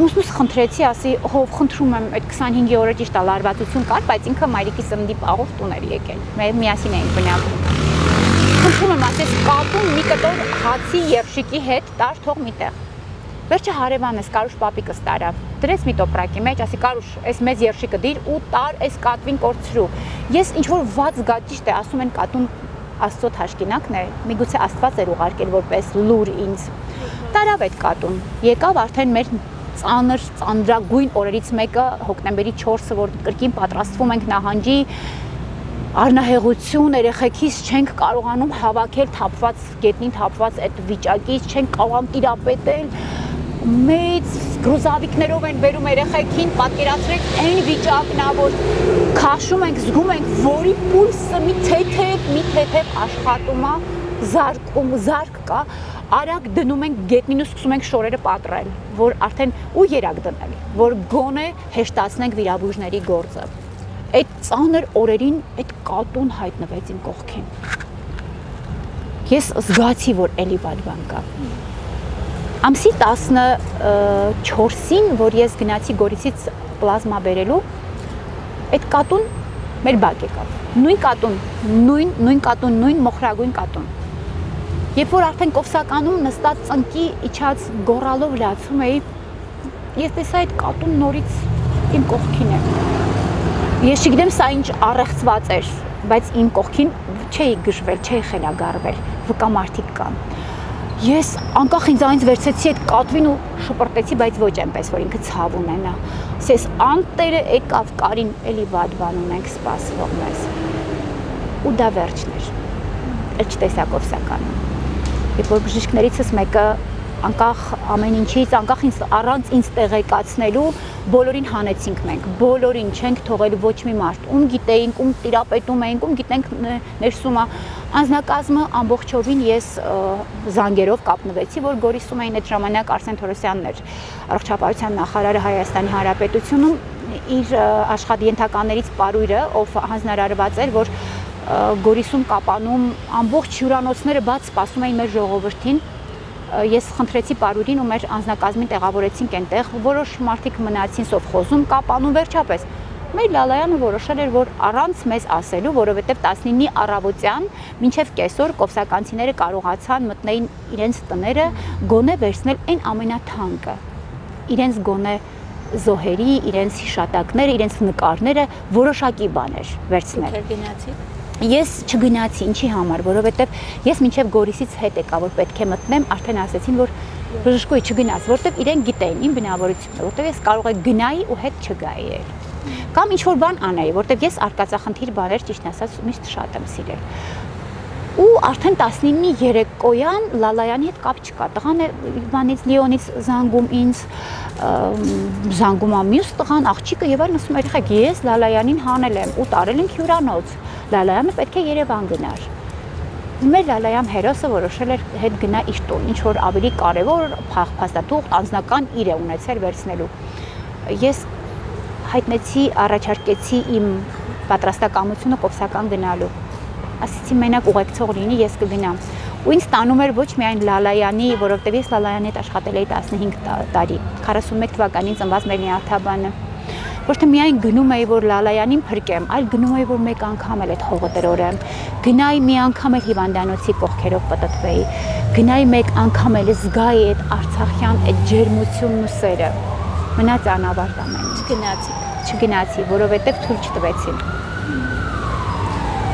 Ամուսնուս խնդրեցի, ասի, հով խնդրում եմ, այդ 25 օրը ճիշտ է լարվածություն կար, բայց ինքը մայրիկի ծննդի պաղով տուն էր եկել։ Մեր միասին էինք բնակվում։ Խնդրում եմ, ասես կատուն մի կտոր հացի երշիկի հետ տար թող միտեղ։ Վերջը հարևանս Կարուշ պապիկս տարավ։ Դրեց մի տոպրակի մեջ, ասի Կարուշ, այս մեծ երշիկը դիր ու տար այս կատվին կորցրու։ Ես ինչ որ ված գա ճիշտ է, ասում են կատուն Աստծո թաշկինակն է, միգուցե Աստված էր ուղարկել որպես լուր ինձ։ Տարավ այդ կատուն։ Եկավ արդեն մեր ծանրագույն օրերից մեկը հոկտեմբերի 4-ը, որ կրկին պատրաստվում ենք նահանջի, առնահեղություն, երեխեքից չենք կարողանում հավաքել թափված գետնին թափված այդ վիճակից, չենք կարողանում տիրապետել, մեծ գրուզավիկներով են բերում երեխեքին, պատկերացրեք այն վիճակն է, որ քաշում ենք, զգում ենք, որի պուլսը մի թեթև աշխատում է, զարկ կա, արագ դնում ենք գետնին ու սկսում ենք շորերը պատռել, որ արդեն ու երակ դնել, որ գոնե հեշտացնենք վիրաբույժների գործը։ Այդ ծանր օրերին այդ կատուն հայտնվեց իմ կողքին։ Ես զգացի, որ էլի վատ բան կա։ Ամսի 14-ին, որ ես գնացի Գորիսից պլազմա բերելու, այդ կատուն մեր բակ եկավ։ Նույն կատուն, նույն մոխրագույն կատուն։ Երբ որ արդեն Կովսականում նստած ծնկի իջած գոռալով լացում էի, ես տեսա այդ կատուն նորից իմ կողքին է։ Ես չգիտեմ սա ինչ առեղծված էր, բայց իմ կողքին չէի գժվել, չէի խելագարվել, վկա մարդիկ կան։ Ես անկախ ինձանից վերցեցի այդ կատվին ու շպրտեցի, բայց ոչ այնպես, որ ինքը ցավ ունենա։ Ասես անտերը եկավ Կարին, էլի վատ բան ունենք, սպասվող մեզ։ Ու դա վերջն էր։ Էլ չտեսա Կովսականում։ Երբ որ բժիշկներիցս մեկը անկախ ամեն ինչից, անկախ առանց ինձ տեղեկացնելու, բոլորին հանեցինք մենք, բոլորին չենք թողել ոչ մի մարդ, ում գիտեինք, ում տիրապետում էինք, ում գիտենք ներսում է անձնակազմը ամբողջովին ես զանգերով կապնվեցի, որ Գորիսում էին այդ ժամանակ Արսեն Թորոսյանն էր, առողջապահության նախարարը Հայաստանի Հանրապետությունում, իր աշխատենթականերից պարույրը, ով հանձնարարված էր, որ Գորիսում կապանում ամբողջ հյուրանոցները բաց սպասում էին մեր ժողովրդին, ես խնդրեցի Պարուրին ու մեր անձնակազմին տեղավորեցինք այնտեղ, որոշ մարդիկ մնացին սովխոզում, կապանում վերջապես։ Մեր Լալայանը որոշել էր, որ առանց մեզ ասելու, որովհետև 19-ի առավոտյան մինչև կեսօր կովսականցիները կարողացան մտնեին իրենց տները, գոնե վերցնել այն ամենաթանկը, իրենց գոնե զոհերի, իրենց հիշատակները, իրենց նկարները, որոշակի բաներ վերցնել։ Դուք գնացիք։ Ես չգնացի, ինչի համար, որովհետև ես մինչև Գորիսից հետ եկա, որ պետք է մտնեմ, արդեն ասեցին, որ բժշկուհի չգնաց, որովհետև իրենք գիտեին իմ բնավորությունը, որովհետև ես կարող եմ գնայի ու հետ չգայի։ Կամ ինչ որ բան անեի, որովհետև ես արկածախնդիր բաներ ճիշտ ասած միշտ շատ եմ սիրել։ Ու արդեն 19-ի երեկոյան Լալայանի հետ կապ չկա։ Տղան է բանից Լիոնից զանգում ինձ, զանգում ա մյուս տղան, աղջիկը եւ այլն, ասում երեխեք, ես Լալայանին հանել եմ ու տարել ենք հյուրանոց։ Լալայանը պետք է Երևան գնար։ Մեր Լալայան հերոսը որոշել էր հետ գնա իր տուն, ինչ որ ավելի կարևոր փաստաթուղթ անձնական իր է ունեցել վերցնելու։ Ես հայտնեցի, առաջարկեցի իմ պատրաստակամությունը կովսական գնալու։ Ասեցի մենակ ուղեկցող լինի, ես կգնամ։ Ու ինձ տանում էր ոչ միայն Լալայանի, որովհետև ես Լալայանի հետ աշխատել էի 15 տարի, 41 թվականին ծնված մեր Նիաթաբանը։ Ոչ թե միայն գնում էի, որ Լալայանին փրկեմ, այլ գնում էի, որ մեկ անգամ էլ այդ հողը տրորեմ։ Գնայի մի անգամ էլ հիվանդանոցի կողքերով պտտվեի։ Գնայի մեկ անգամ էլ զգայի այդ արցախյան այդ ջերմությունն ու սերը։ Մնաց անավարտ ամեն ինչ։ Չգնացի, որովհետև թույլ չտվեցին։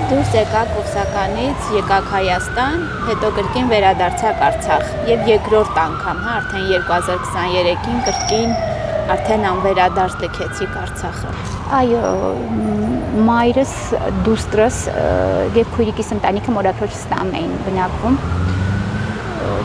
Դուրս եկաք Կովսականից, եկաք Հայաստան, հետո կրկին վերադարձաք Արցախ եւ երկրորդ անգամ, հա, արդեն 2023-ին կրկին արդեն անվերադարձ լքեցիք Արցախը։ Այո, մայրս, դուստրս եւ քույրիկիս ընտանիքը մորաքրոջս տանն էին բնակվում։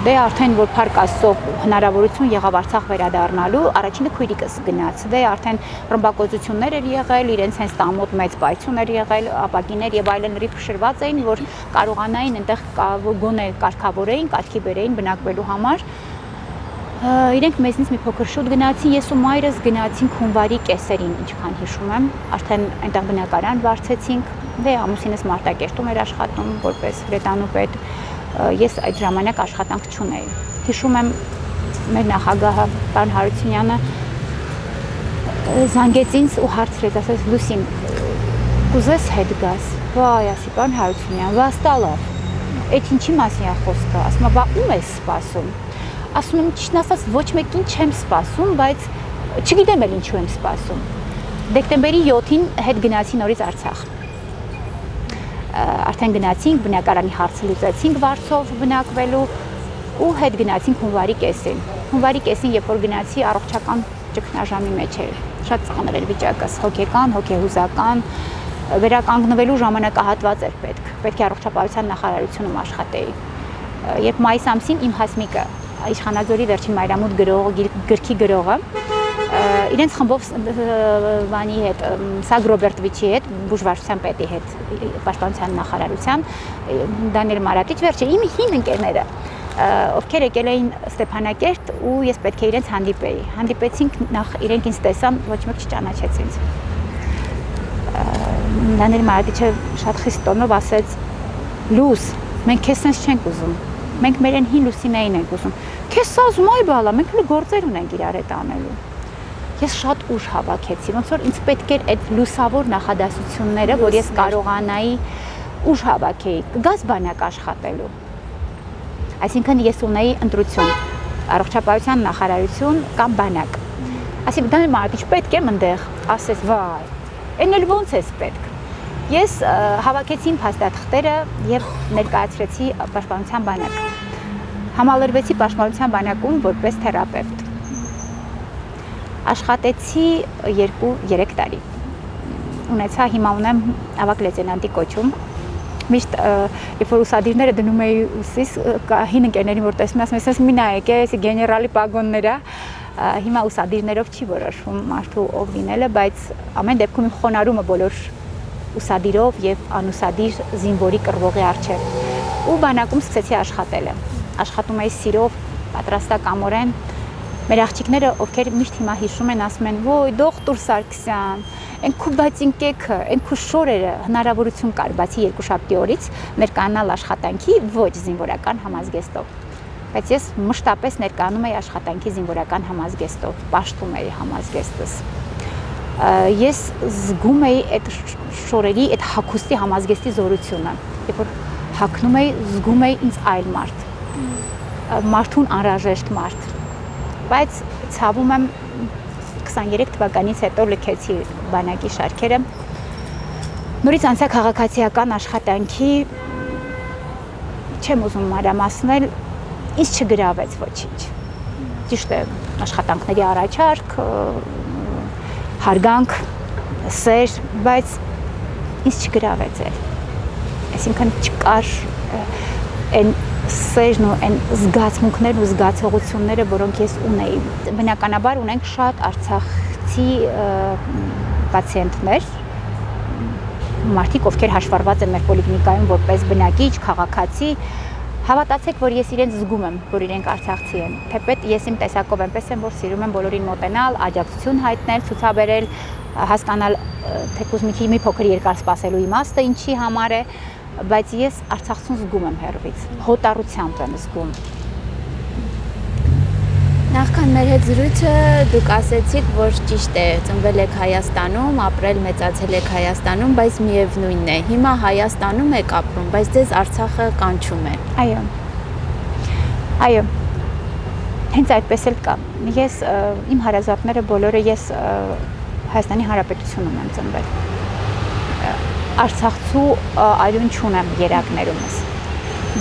Դե արդեն որ Փառք Աստծո հնարավորություն եղավ Արցախ վերադառնալու, առաջինը քույրիկս գնաց։ Դե արդեն ռմբակոծություններ էր եղել, իրենց հենց տամոտ մեծ պայթյուն էր եղել, ապակիներ եւ այլն փշրված էին, որ կարողանային այնտեղ գոնե կարգավորեին, կարգի բերեին բնակվելու համար։ Իրենք մեզնից մի փոքր շուտ գնացին, ես ու մայրս գնացինք հունվարի կեսերին, ինչքան հիշում եմ, արդեն այնտեղ բնակարան վարձեցինք։ Դե ամուսինս Մարտակերտում էր աշխատում որպես հրետանուպետ։ Ես այդ ժամանակ աշխատանք չունեի։ Հիշում եմ մեր նախագահը պարոն Հարությունյանը զանգեց ինձ ու հարցրեց, ասաց Լուսին, կուզես հետ գաս։ Վայ, ասի պարոն Հարությունյան, վաստալավ։ Այդ ինչի մասին է խոսքը։ Ասում եմ, բա ում ես սպասում։ Ասում եմ, ճիշտ ասած ոչ մեկին չեմ սպասում, բայց չգիտեմ էլ ինչու եմ սպասում։ Դեկտեմբերի 7-ին հետ գնացի նորից Արցախ։ Արդեն գնացինք, բնակարանի հարցը լուծեցինք Վարշով բնակվելու ու հետ գնացինք հունվարի կեսին։ Հունվարի կեսին, երբ որ գնացի, առողջական ճգնաժամի մեջ էր։ Շատ ծանր էր վիճակս, հոգեկան, հոգեհուզական, վերականգնվելու ժամանակահատված էր պետք։ Պետք է առողջապահության նախարարությունում աշխատեի։ Երբ մայիս ամսին իմ հասմիկը Իշխանաձորի վերջին մայրամուտ գրքի գրողը իրենց խմբով բանի հետ Սագ Ռոբերտովիչի հետ, բուժվարչության պետի հետ, պաշտպանության նախարարության Դանիել Մարատիչ վերջը իմ հին ընկերները, ովքեր եկել էին Ստեփանակերտ ու ես պետք է իրենց հանդիպեի։ Հանդիպեցինք, նախ իրենք ինձ տեսան, ոչ մեկ չճանաչեց ինձ։ Դանիել Մարատիչը շատ խիստ տոնով ասեց. «Լուս, մենք քեզ sense չենք ուզում։ Մենք մեր այն հին Լուսինային ենք ուզում։ Քեզ սազում այ բալա, մենք հենց գործեր ունենք իրար հետ անելու»։ Ես շատ ուժ հավաքեցի, ոնց որ ինձ պետք էր այդ լուսավոր նախադասությունները, որ ես կարողանայի ուժ հավաքեի, գազ բանակ աշխատելու։ Այսինքն ես ունեի ընտրություն, առողջապահության նախարարություն կամ բանակ։ Ասի Դանիել Մարատիչ պետք է մնդեղ, ասես վայ, այն էլ ոնց էս պետք։ Ես հավաքեցի իմ փաստաթղթերը եւ ներկայացրեցի պաշտպանության բանակ։ Համալրվեցի պաշտպանության բանակում որպես թերապևտ։ Աշխատեցի 2-3 տարի։ Ունեցա, հիմա ունեմ ավագ լեյտենանտի կոչում։ Միշտ երբ որ ուսադիրները դնում էի ուսիս, հին ընկերներին որ տեսնում ասում ես մի նայեք, էսի գեներալի պագոններա, հիմա ուսադիրներով չի որոշվում մարդու ով լինելը, բայց ամեն դեպքում իմ խոնարհումը բոլոր ուսադիրով եւ անուսադիր զինվորի կռվողի առջև։ Ու բանակում սկսեցի աշխատել։ Աշխատում էի սիրով, պատրաստակամորեն։ Մեր աղջիկները, ովքեր միշտ հիմա հիշում են, ասում են. «Ոյ, դոկտոր Սարգսյան, այն քու բացինկեքը, այն քու շորերը հնարավորություն կար բացի երկուշաբթի օրից ներկայանալ աշխատանքի ոչ զինվորական համազգեստով»։ բայց ես մշտապես ներկայանում էի աշխատանքի զինվորական համազգեստով, պաշտում էի համազգեստս։ Ես զգում էի այդ շորերի, այդ հագուստի համազգեստի զորությունը, երբ որ հագնում էի, զգում էի ինձ այլ մարդ, մարդուն անհրաժեշտ մարդ, բայց ցավում եմ 23 թվականից հետո լքեցի բանակի շարքերը, նորից անցա քաղաքացիական աշխատանքի, չեմ ուզում մանրամասնել, ինձ չգրավեց ոչինչ, ճիշտ է, աշխատանքների առաջարկ, հարգանք, սեր, բայց ինձ չգրավեց էլ, այսինքն չկար այն սերն ու այն զգացմունքներն ու զգացողությունները, որոնք ես ունեի։ Բնականաբար ունենք շատ արցախցի պացիենտներ, մարդիկ, ովքեր հաշվառված են մեր պոլիկլինիկայում որպես բնակիչ, քաղաքացի, հավատացեք, որ ես իրենց զգում եմ, որ իրենք արցախցի են, թեպետ ես իմ տեսակով այնպես եմ, որ սիրում եմ բոլորին մոտենալ, աջակցություն հայտնել, ցուցաբերել, հասկանալ թեկուզ մի փոքր երկար սպասելու իմաստը ինչի համար է, բայց ես Արցախցուն զգում եմ հեռվից, հոտառությամբ եմ զգում։ Նախքան մեր հետ զրույցը դուք ասեցիք, որ ճիշտ է, ծնվել եք Հայաստանում, ապրել մեծացել եք Հայաստանում, բայց միևնույնն է, հիմա Հայաստանում եք ապրում, բայց ձեզ Արցախը կանչում է։ Այո, հենց այդպես էլ կա։ Ես, իմ հարազատները բոլորը ես Հայաստանի Հանրապետությունում եմ ծնվել։ Արցախցու արյուն չունեմ երակներումս,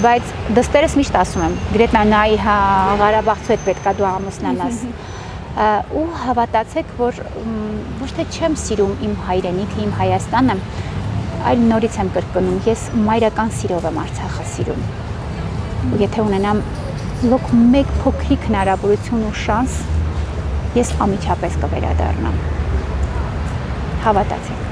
բայց դստերս միշտ ասում եմ, գրետնանայի Ղարաբաղցու հետ պետքա դու ամուսնանաս, ու հավատացեք, որ ոչ թե չեմ սիրում իմ հայրենիքը, իմ Հայաստանը, այլ նորից եմ կրկնում, ես մայրական սիրով եմ Արցախը սիրում, ու եթե ունենամ մեկ փոքրիկ հնարավորություն ու շանս, ես անմիջապես կվերադառնամ, հավատացեք։